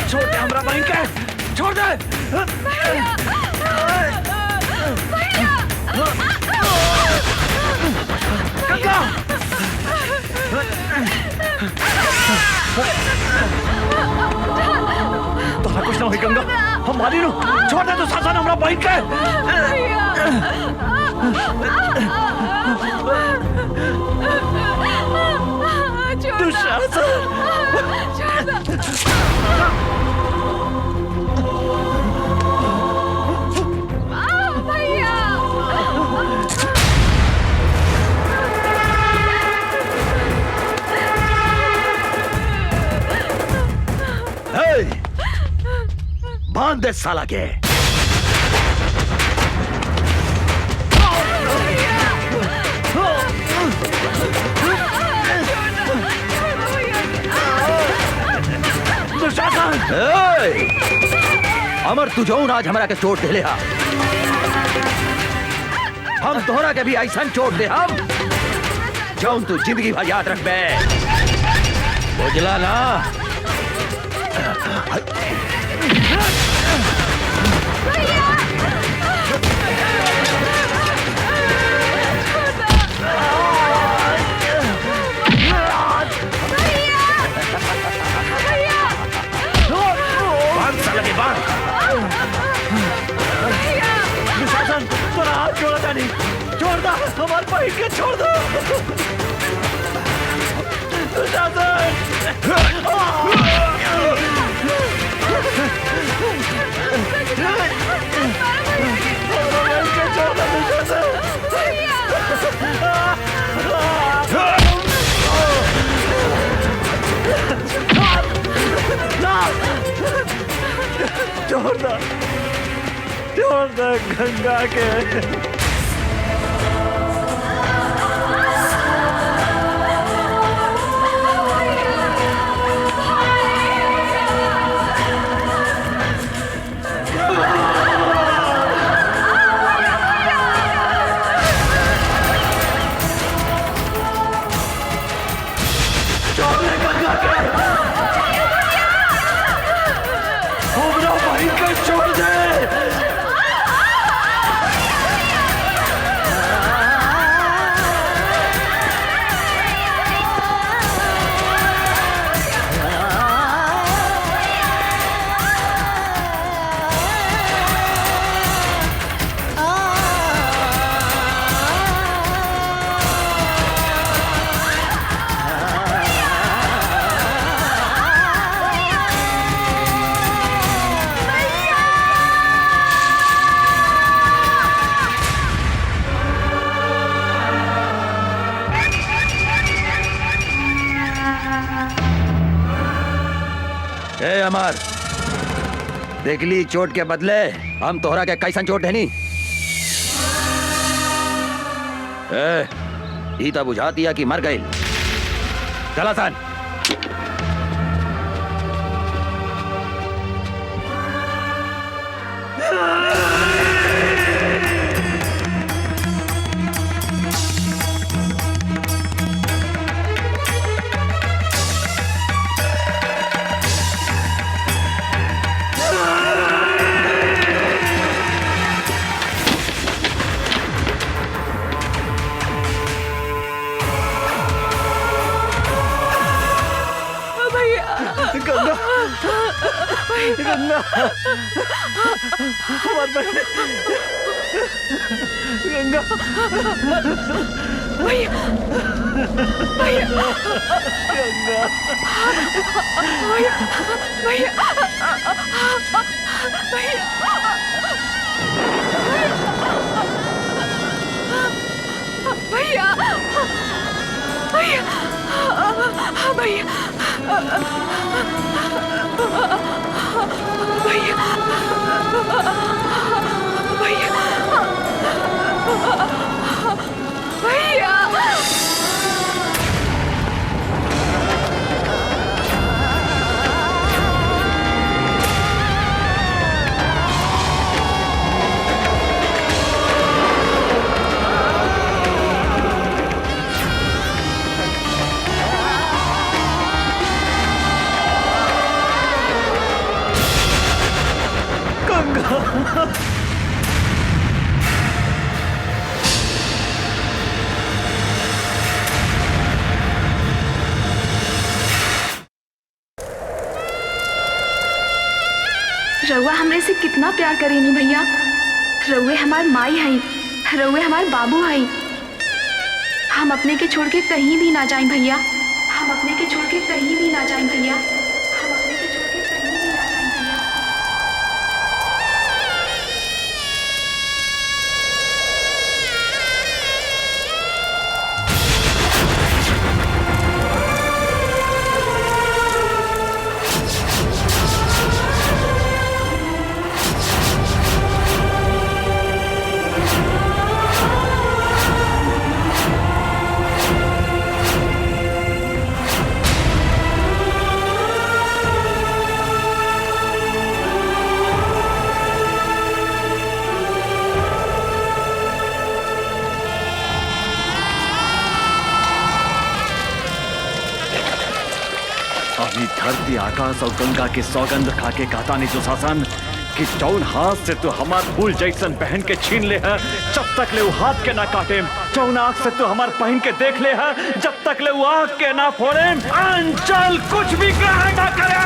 M: छोड़ दे हमरा बहन के, छोड़ दे। गंगा तोरा कुछ ना होई गंगा, हम मारी नु। छोड़ दे दुशासन हमरा बहन के।
C: बांध दे साला के। अमर तू जौन आज हमरा के चोट दे ले हा, हम तोहरा के भी ऐसा चोट दे हम जौन तू जिंदगी भर याद रख बे। बुझला ना?
M: दुशासन तोरा हाथ छोड़ा जानी, छोड़ दो हमारे भाई के, छोड़ दो छोड़ दो गंगा के। छोड़ दे।
C: ए अमर, देखली चोट के बदले हम तोहरा के कैसन चोट है नी? ई तो बुझा दिया कि मर गई। चला सन।
G: गंगा हमार बहन गंगा
I: भैया भैया
G: गंगा
I: भैया भैया भैया भैया भैया भैया भैया रउआ हमरे से कितना प्यार करेनी भैया। रउए हमार माई हई, रउए हमार बाबू हई। हम अपने के छोड़ के कहीं भी ना जाएं भैया। हम अपने के छोड़ के कहीं भी ना जाएं भैया। हम अपने के छोड़ के कहीं भी ना जाएं भैया।
K: अभी धरती आकाश और गंगा के सौगंध खा के कहता नहीं दुशासन कि जौन हाथ से तू हमार फूल जैसन पहन के छीन ले है जब तक ले वो हाथ के ना काटे, जौन आँख से तू हमार पहन के देख ले है जब तक ले वो आँख के ना फोड़े, अंचल कुछ भी ग्रहण ना करे।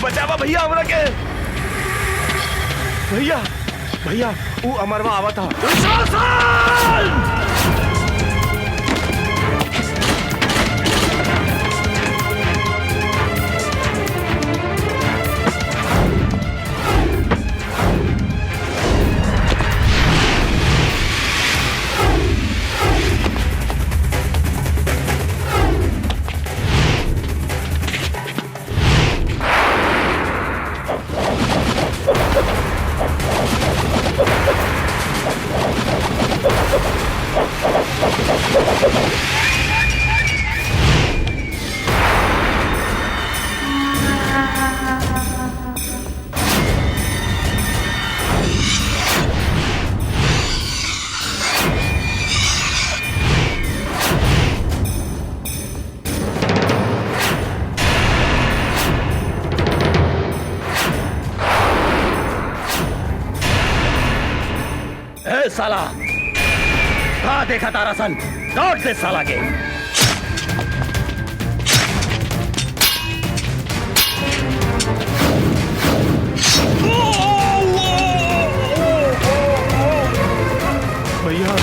D: बचावा भैया हमरा के। भैया भैया वो अमरवा आवा था।
C: साला। कहाँ देखा तारा सन? लौट दे साला के।
H: भैया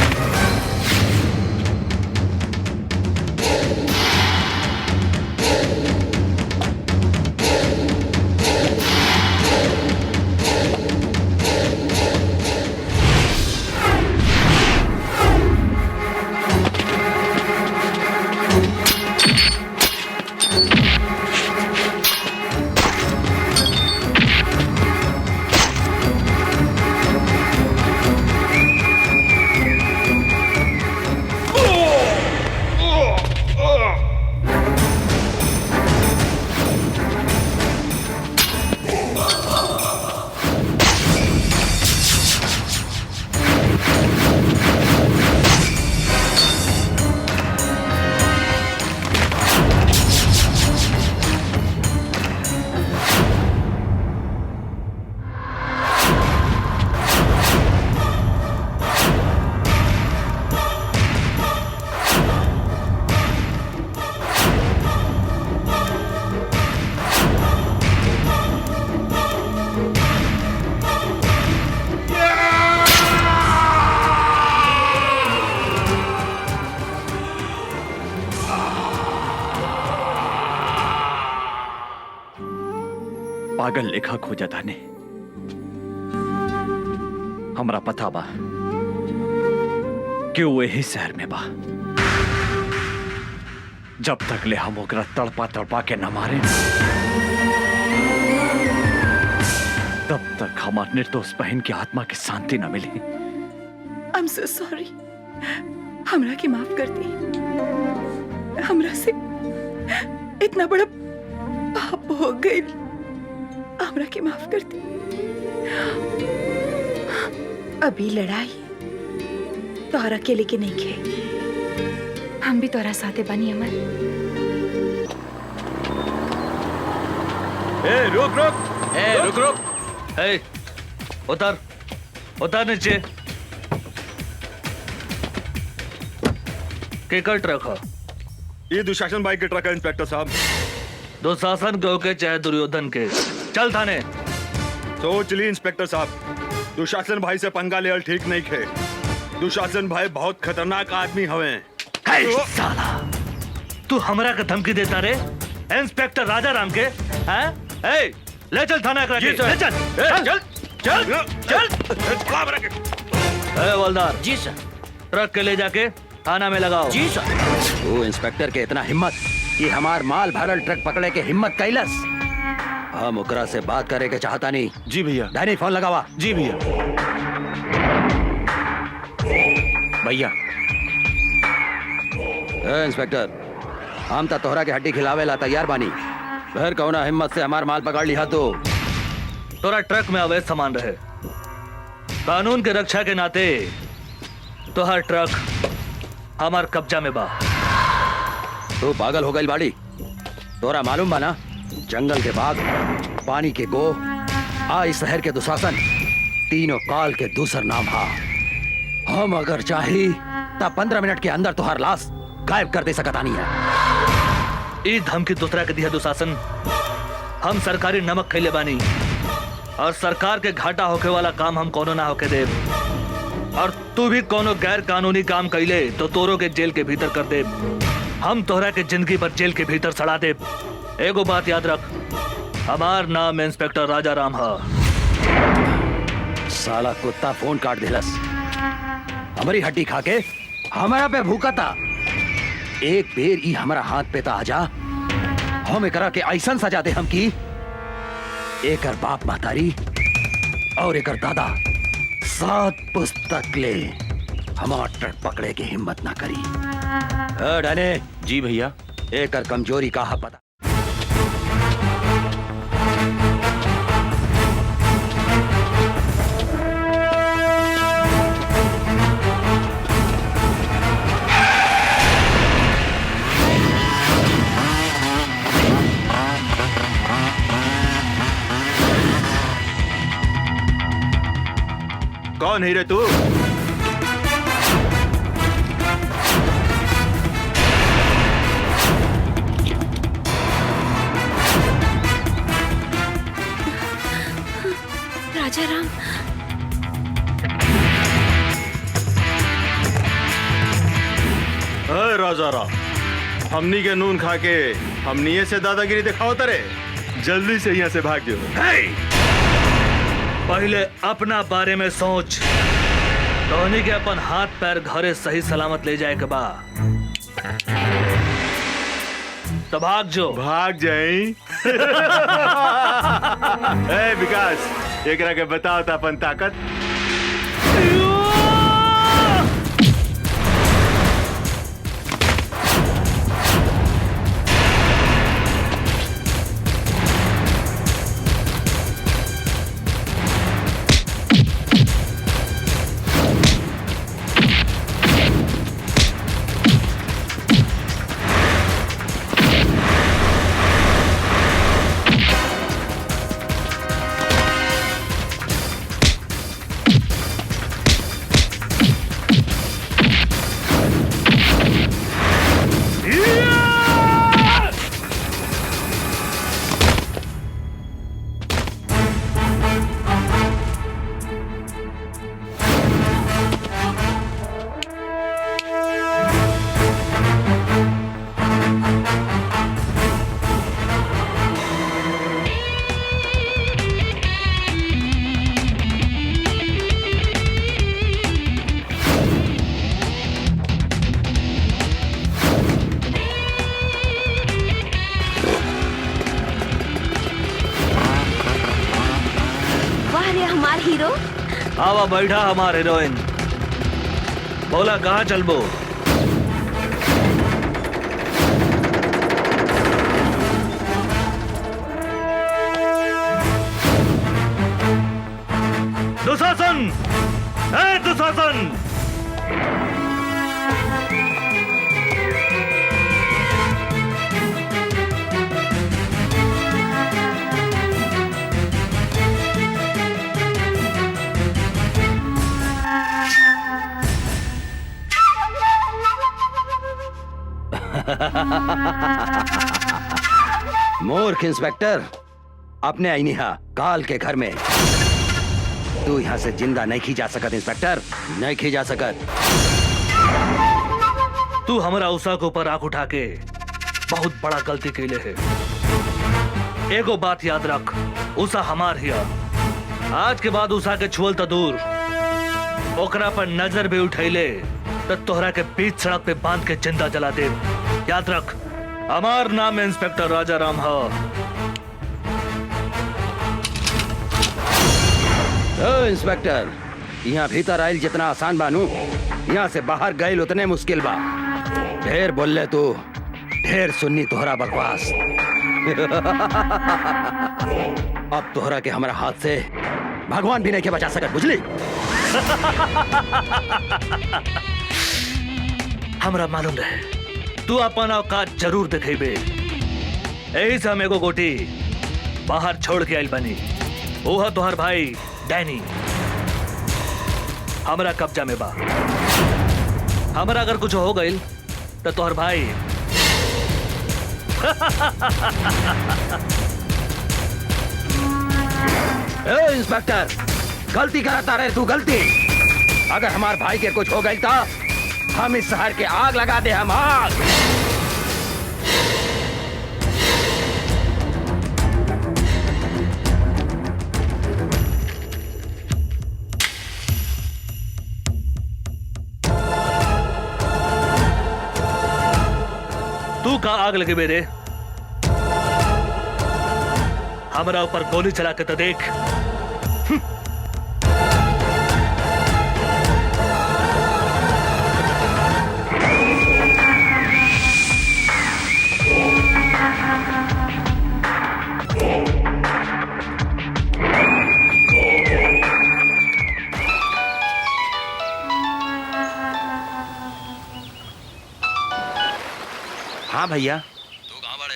M: पागल लेखा खोजा ताने। हमरा पता बा कि वो यही शहर में बा। जब तक ले हम ओकरा तड़पा तड़पा के न मारे तब तक हमार निर्दोष बहन की आत्मा की शांति न मिली।
O: I am so sorry. हमरा की माफ कर दी। हमरा से इतना बड़ा पाप हो गई। हमरा की माफ कर दी। अभी लड़ाई तोहरा अकेले के नहीं खे।
I: हम भी तोरा साथे बनी अमर।
K: रुक रुक रुक। ए, उतर उतर नीचे। केकर ट्रक है?
D: ये दुशासन भाई के ट्रक है इंस्पेक्टर साहब।
K: दुशासन के होके चाहे दुर्योधन के, चल थाने।
D: सोच ली इंस्पेक्टर साहब, दुशासन भाई से पंगा लेवल ठीक नहीं खे। दुशासन भाई बहुत खतरनाक आदमी हवे।
K: साला तू हमरा का धमकी देता रे इंस्पेक्टर राजा राम के? हैं? ए, ले चल थाना करा के। ले चल चल चल चल। ए हवलदार।
J: जी सर।
K: ट्रक के ले जाके थाना में लगाओ।
J: जी सर।
C: वो इंस्पेक्टर के इतना हिम्मत कि हमार माल भरल ट्रक पकड़े के हिम्मत कैलस। हम ओकरा से बात करे के चाहता नहीं।
H: जी भैया।
C: डैनी फोन लगावा।
H: जी भैया। भैया
C: इंस्पेक्टर, हम तो तोहरा के हड्डी खिलावेला तैयार बानी। फिर कौना हिम्मत से हमार माल पकड़ लिया तो?
K: तोरा ट्रक में अवैध सामान रहे। कानून के रक्षा के नाते तो हर ट्रक हमार कब्जा में बा।
C: तू पागल हो गई बाड़ी? तोरा मालूम बा ना, जंगल के बाघ, पानी के गो, आई शहर के दुशासन, तीनों काल के दूसर नाम हा। हम अगर चाही तब 15 मिनट के अंदर तुहार लाश गायब कर दे सकता नहीं है।
K: ई धमकी दूसरा के दिया दुशासन। हम सरकारी नमक खैले बानी और सरकार के घाटा होके वाला काम हम कोनो ना होके दे। और तू भी कोनो गैर कानूनी काम कैले तो तोरो के जेल के भीतर कर दे। हम तोहरा के जिंदगी भर जेल के भीतर सड़ा दे। एगो बात याद रख, हमार नाम इंस्पेक्टर राजा राम है।
C: साला कुत्ता फोन काट दिलस। हमारी हड्डी खा के हमारा पे भूखा था। एक बेर ई हमारा हाथ पे ता आजा, हम एकरा के ऐसन सजा दे हम की एकर बाप महतारी और एकर दादा 7 पुस्तक ले हमार ट्रक पकड़े के हिम्मत ना करी। डने।
H: जी भैया।
C: एकर कमजोरी का पता।
D: कौन है रे तू?
A: राजा राम,
H: राजा राम, हमनी के नून खा के हमनी से दादागिरी दिखाओ तरे, जल्दी से यहाँ से भाग जाओ।
K: पहले अपना बारे में सोच, धोनी के अपन हाथ पैर घरे सही सलामत ले जाए के बा, तो भाग जो।
H: भाग जाई। ए विकास, एकरा के बताओ तो अपन ताकत।
A: हीरो।
K: आवा बैठा हमार हीरोइन, बोला कहाँ चलबो? दुशासन, ए दुशासन!
C: मूर्ख इंस्पेक्टर, अपने आईनिहा काल के घर में तू यहाँ से जिंदा नहीं खी जा सकत। इंस्पेक्टर, नहीं खी जा सकत।
K: तू हमारा उषा के ऊपर आंख उठा के बहुत बड़ा गलती कैले है। एगो बात याद रख, उषा हमार हिया। आज के बाद उषा के छुअल तो दूर, ओकरा पर नजर भी उठैले तो तोहरा के बीच सड़क पे बांध के जिंदा जला दे। याद रख, हमार नाम इंस्पेक्टर राजा राम है।
C: इंस्पेक्टर, यहाँ भीतर आयल जितना आसान बानू, यहाँ से बाहर गए उतने मुश्किल बा। ढेर बोल तू, ढेर सुन्नी तोहरा बकवास। अब तोहरा के हमारा हाथ से भगवान भी नहीं के बचा सकत, बुझली?
K: हमरा मालूम रहे तू अपन औकात जरूर दिखेबे। यही से हम एगो गोटी बाहर छोड़ के आइल बनी। ओहा तोहर भाई डैनी हमरा कब्जा में बा। हमरा अगर कुछ हो गइल तो तोहर भाई
C: इंस्पेक्टर, गलती करता रहे तू, गलती। अगर हमार भाई के कुछ हो गई तो हम इस शहर के आग लगा दे, हम आग।
K: तू का आग लगे मेरे? हमारा ऊपर गोली चला के तो देख।
D: हाँ भैया,
C: तू कहाँ बड़े?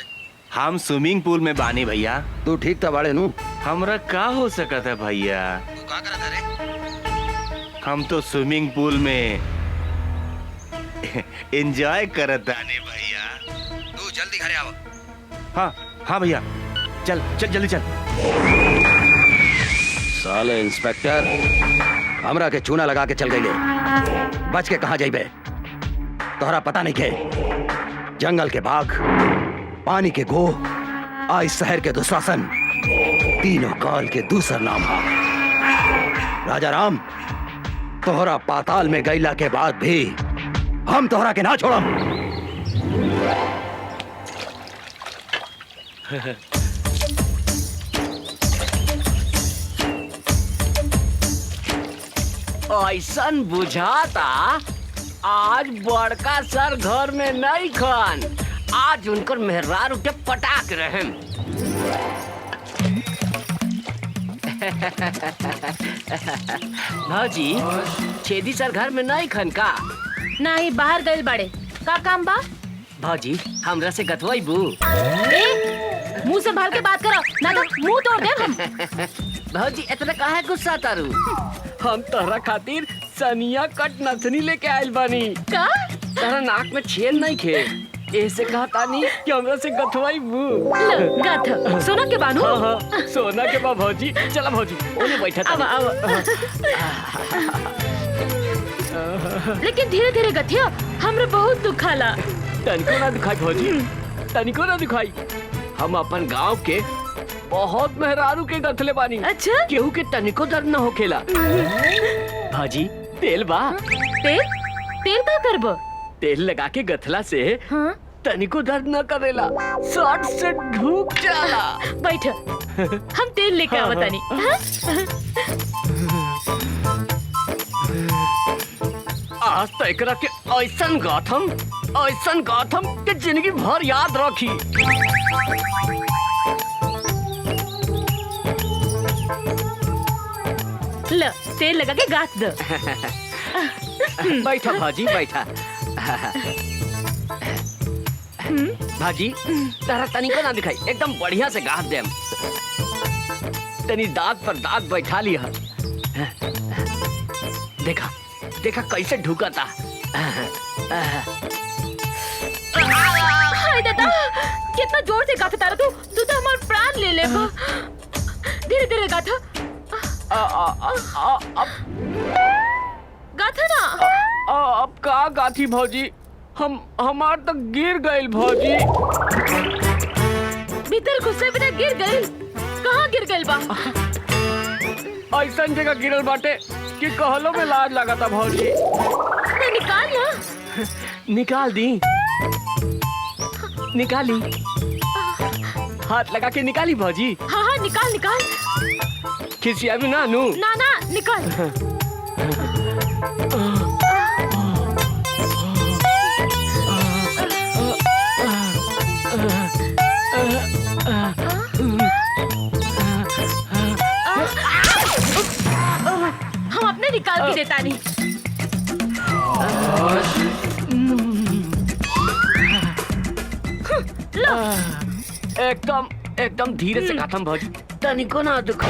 D: हम स्विमिंग पूल में बानी भैया।
C: तू ठीक था बड़े नू?
D: हमरा का हो सकता है भैया?
C: तू क्या कर रहा रे?
D: हम तो स्विमिंग पूल में एंजॉय करत आने भैया।
C: तू जल्दी घरे आओ।
D: हाँ हाँ भैया, चल चल जल्दी चल।
C: साले इंस्पेक्टर हमरा के चूना लगा के चल गई। बच के कहा जाइबे? तोहरा पता नहीं के जंगल के बाघ, पानी के गो, आ इस शहर के दुशासन तीनों काल के दूसर नाम है। राजा राम, तोहरा पाताल में गईला के बाद भी हम तोहरा के ना छोड़म।
J: ऐसन बुझाता आज बड़का सर घर में नहीं खन, आज उनकर मेहरार उठे पटाक रहे। भाजी, छेदी सर घर में नहीं खन का?
F: नहीं, बाहर गए बड़े। का काम बा?
J: भाजी, हमरा से गथवाईबू?
F: मुंह संभाल के बात करो, ना तो मुंह तोड़ दे हम।
J: भाजी, इतना काहे गुस्सा तारू? हम तोहरा खातिर सनिया कट नथनी लेके आयल बानी।
F: का?
J: तोहरा नाक में छेद नहीं खे, ऐसे कहता नहीं कि हमरा से गथवाईबू।
F: गथ सोना के बानू?
J: हाँ, सोना के बा भौजी। चला भौजी, ओने बैठा था।
F: लेकिन धीरे धीरे गथिया, हमरा बहुत दुखाला।
J: तनिको ना दिखाई भौजी, तनिको ना दिखाई। हम अपन गांव के बहुत मेहरारू के गथले बानी।
F: अच्छा?
J: केहू के तनिको दर्द न होखेला। भाजी, तेल बा?
F: तेल? तेल का करबो?
J: तेल लगा के गथला से
F: हाँ?
J: तनिको दर्द न करेला, शॉर्ट से ढूक जाला।
F: बैठ, हम तेल लेके आवतानी।
J: आज तो एकरा के ऐसन गाथम के जिंदगी भर याद रखी।
F: ल, तेल लगा के गाथ दो।
J: बैठा भाजी, बैठा। भाजी, तारा तनिको ना दिखाई, एकदम बढ़िया से गाथ देम। तनी दांत पर दांत बैठा लिया। देखा देखा कैसे ढुकता।
F: हाय दादा, कितना जोर से गाथा तारा तू तो हमारा प्राण ले ले। धीरे धीरे गाथा। गाथा ना।
J: अब का गाथी भौजी, हमार तक गिर गई भौजी।
F: भीतर घुसे बिना गिर गई? कहाँ गिर गई बा?
J: ऐसा जगह गिरल बाटे कि कहलो में लाज लगा था भौजी।
F: तो निकाल ना।
J: निकाल दी, निकाली। हाथ लगा के निकाली भौजी।
F: हाँ हाँ, निकाल निकाल।
J: खिसिया भी ना नू?
F: ना ना, निकाल। हम अपने निकाल के देता नहीं। लो।
J: एकदम धीरे से गाथम भौजी, तनिको ना दुख।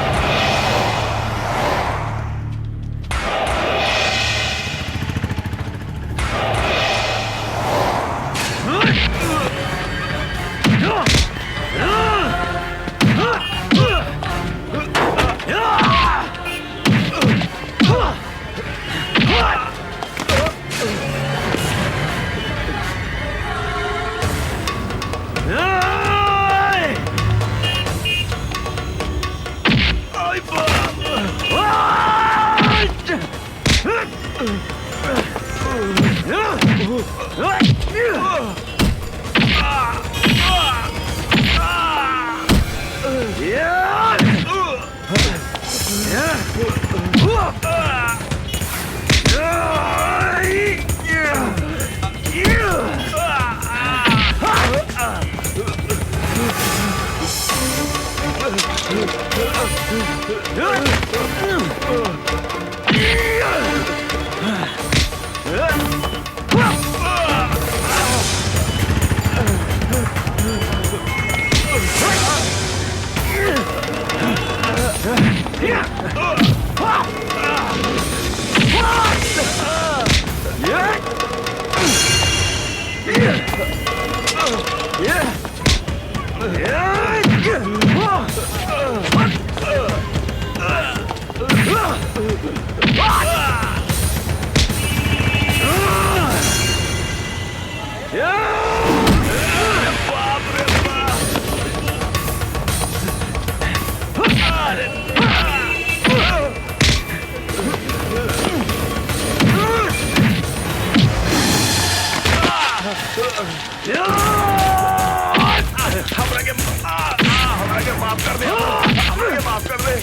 D: माफ कर दे, हमरा के माफ कर दे।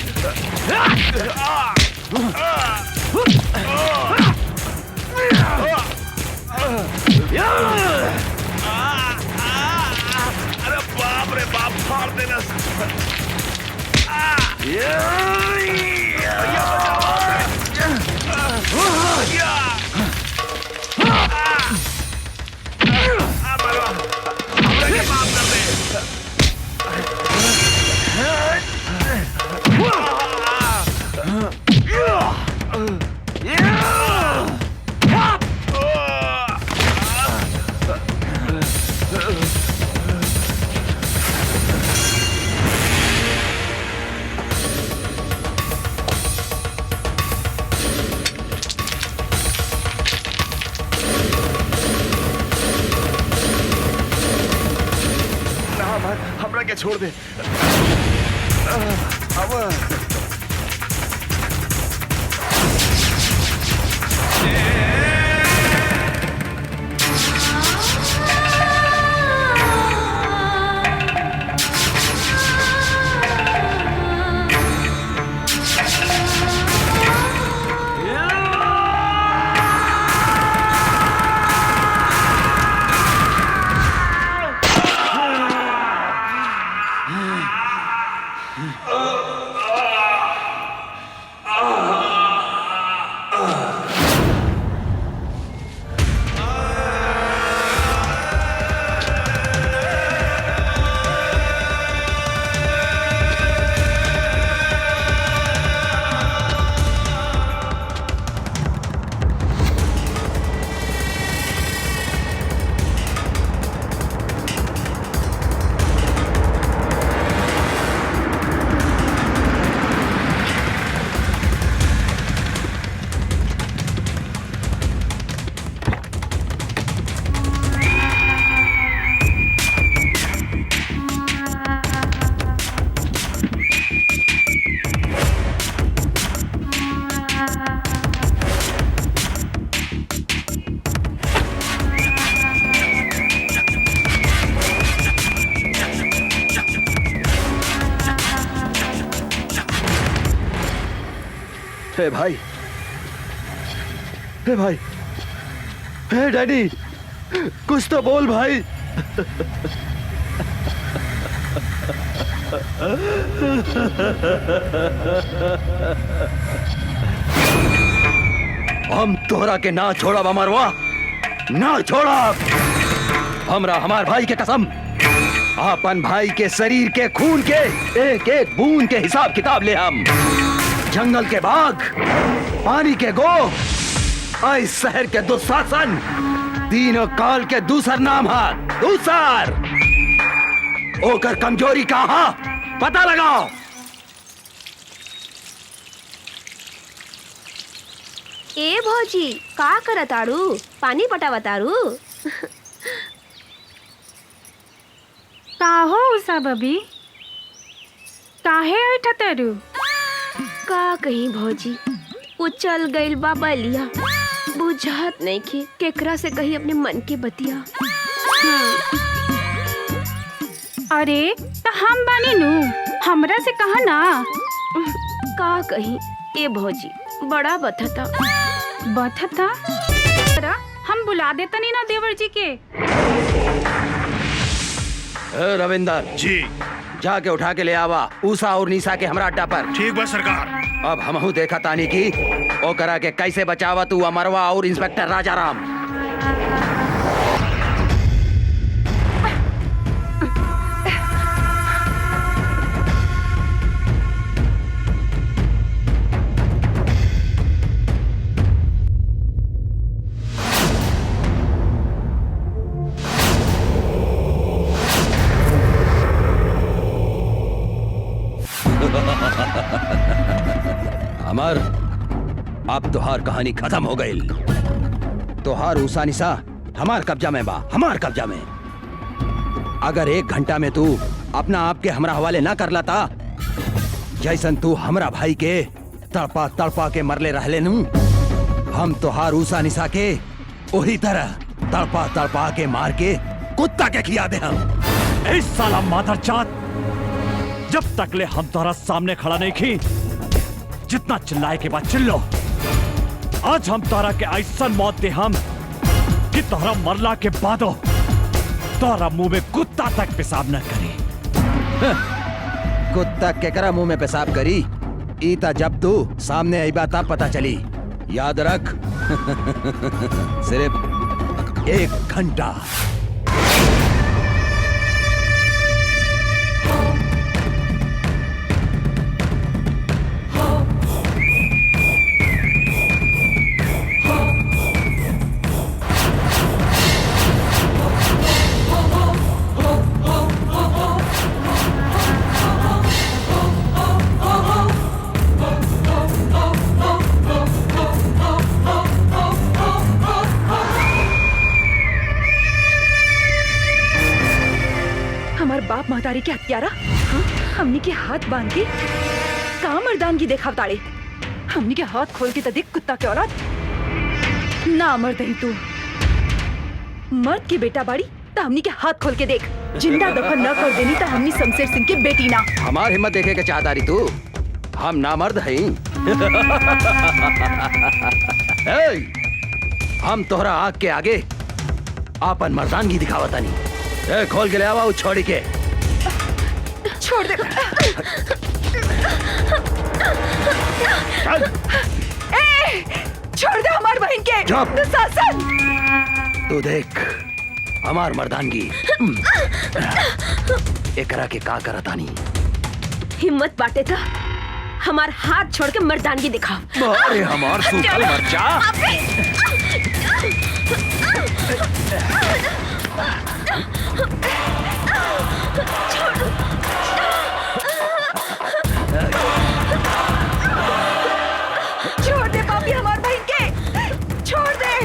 D: अरे बाप रे बाप, फाड़ देना। हमरा के छोड़ दे। अब
C: हे भाई, हे भाई, हे डैडी, कुछ तो बोल भाई। हम तोहरा के ना छोड़ा अमरवा, ना छोड़ा। हमरा हमार भाई के कसम, अपन भाई के शरीर के खून के एक एक बूंद के हिसाब किताब ले हम। जंगल के बाघ, पानी के गो, इस शहर के दुशासन, तीनों काल के दूसर नाम है दूसर। ओकर कमजोरी कहा पता लगाओ।
A: ए भौजी, का करताड़ू? पानी पटावताड़ू?
P: का हो उषा बबी, काहे उठतरू?
A: का कहीं भौजी, उचल गइल बा बलिया, बुझात नहीं के केकरा से कही अपने मन के बतिया।
P: अरे तो हम बानी नू, हमरा से कहा ना।
A: का कहीं ए भौजी, बड़ा बथता।
P: बथता? हम बुला देता नहीं ना देवर जी के।
C: रविंदर
B: जी,
C: जाके उठा के ले आवा उषा और निशा के हमरा अड्डा पर।
B: ठीक बा सरकार।
C: अब हमहू देखा तानी की ओ करा के कैसे बचावा तू अमरवा और इंस्पेक्टर राजाराम। अमर, अब तुहार कहानी खत्म हो गई। तुहार उषा निशा हमार कब्जा में बा, हमार कब्जा में। अगर 1 घंटा में तू अपना आप के हमरा हवाले ना कर लाता, जैसन तू हमरा भाई के तड़पा तड़पा के मरले रहले नू, हम तुहार उषा निशा के वही तरह तड़पा तड़पा के मार के कुत्ता के खिया दे हम।
M: इस साला मादरजात, जब तक ले हम तोहरा सामने खड़ा नहीं की, जितना चिल्लाए के बाद चिल्लो। आज हम तोहरा के ऐसा मौत दे हम कि तोहरा मरला के बादो तोहरा मुंह में कुत्ता तक पेशाब न करी।
C: कुत्ता केकरा मुंह में पेशाब करी? ईता जब तू सामने आई बात पता चली। याद रख सिर्फ 1 घंटा।
O: बाप महतारी के हत्यारा हमनी के हाथ बांध के का मर्दानगी देखा ताड़े। हमनी के हाथ खोल के देख कुत्ता के औलाद ना मर्द ही तू मर्द की बेटा बाड़ी तो हमनी के हाथ खोल के देख। जिंदा दफन न कर देनी तो हमनी शमशेर सिंह के बेटी ना।
C: हमार हिम्मत देखे के चाहता रही तू? हम नामर्द हैं। हम तोहरा आग के आगे आपन मर्दानगी दिखावता नहीं। खोल के ले आवा छोड़ी के।
O: छोड़ दे। छोड़ दे हमार बहन के। दुशासन
C: तू देख हमार मर्दानगी एकरा के का करता नहीं।
A: हिम्मत बाटे था हमार हाथ छोड़ के मर्दानगी दिखाओ।
C: अरे हमार सूखल मर्चा।
O: छोड़ दे पापी हमार बहन के। छोड़ दे।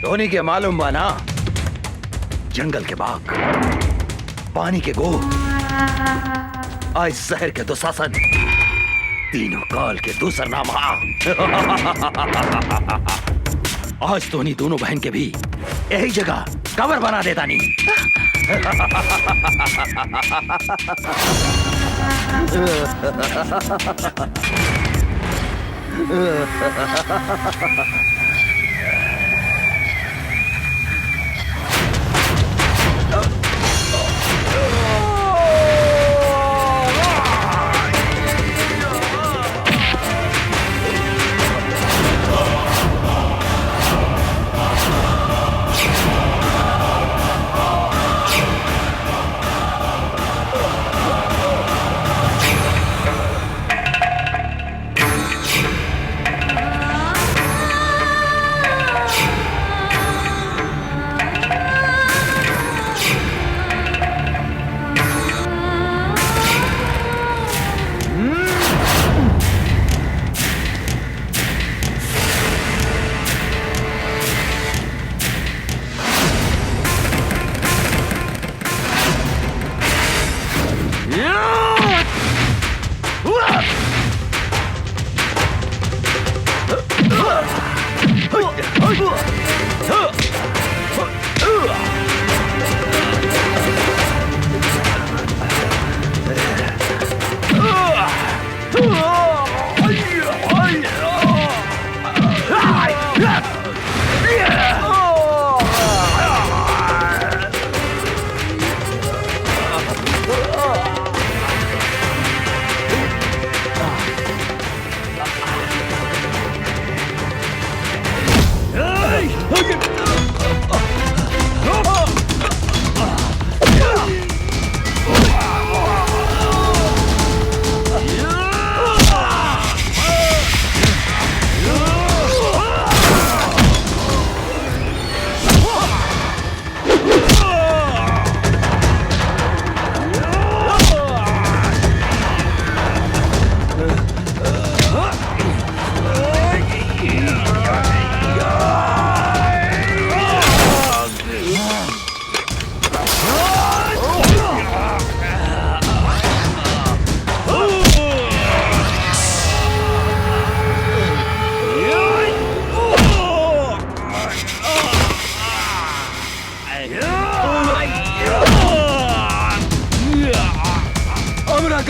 C: धोनी के मालूम बना जंगल के बाघ पानी के गो आज शहर के दुशासन तीनों काल के दूसर नाम आज तो नहीं दोनों बहन के भी यही जगह कवर बना देता नहीं।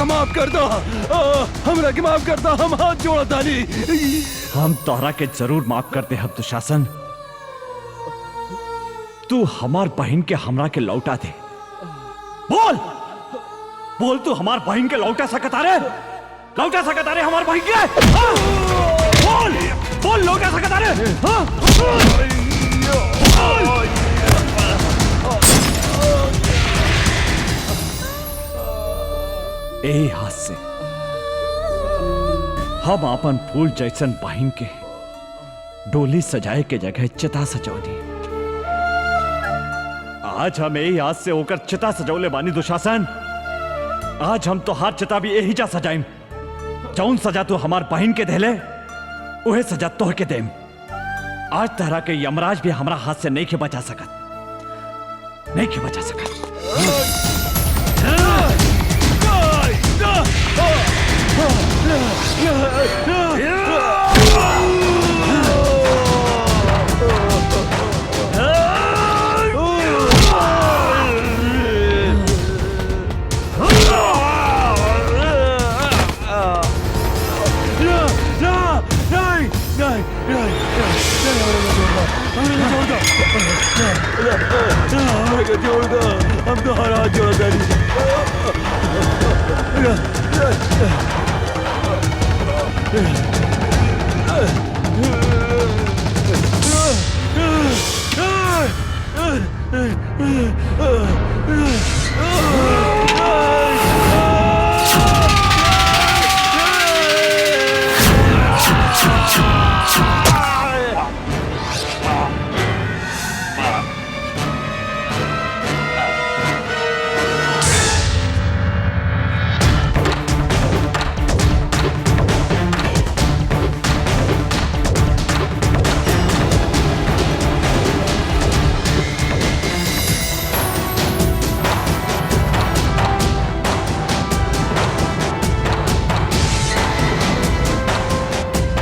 M: माफ कर दो, हमरा के माफ कर दो, हम हाथ जोड़ा ताली। हम तोहरा के जरूर माफ करते हम दुशासन। तू हमार बहन के हमरा के लौटा दे। बोल बोल, तू हमार बहन के लौटा सकता रे? लौटा सकता रे हमार बहन के? बोल बोल, लौटा सकता रे? यही हाथ से हम अपन फूल जैसन बहन के डोली सजाए के जगह चिता सजौली। आज हम यही हाथ से होकर चिता सजौले बानी दुशासन। आज हम तो हाथ चिता भी यही जा सजाइम। जौन सजा तू हमार बहन के देले उहे सजा तोह के देम। आज तरह के यमराज भी हमारा हाथ से नहीं के बचा सकत, नहीं के बचा सकत। हम तो हर हाथ जोड़ा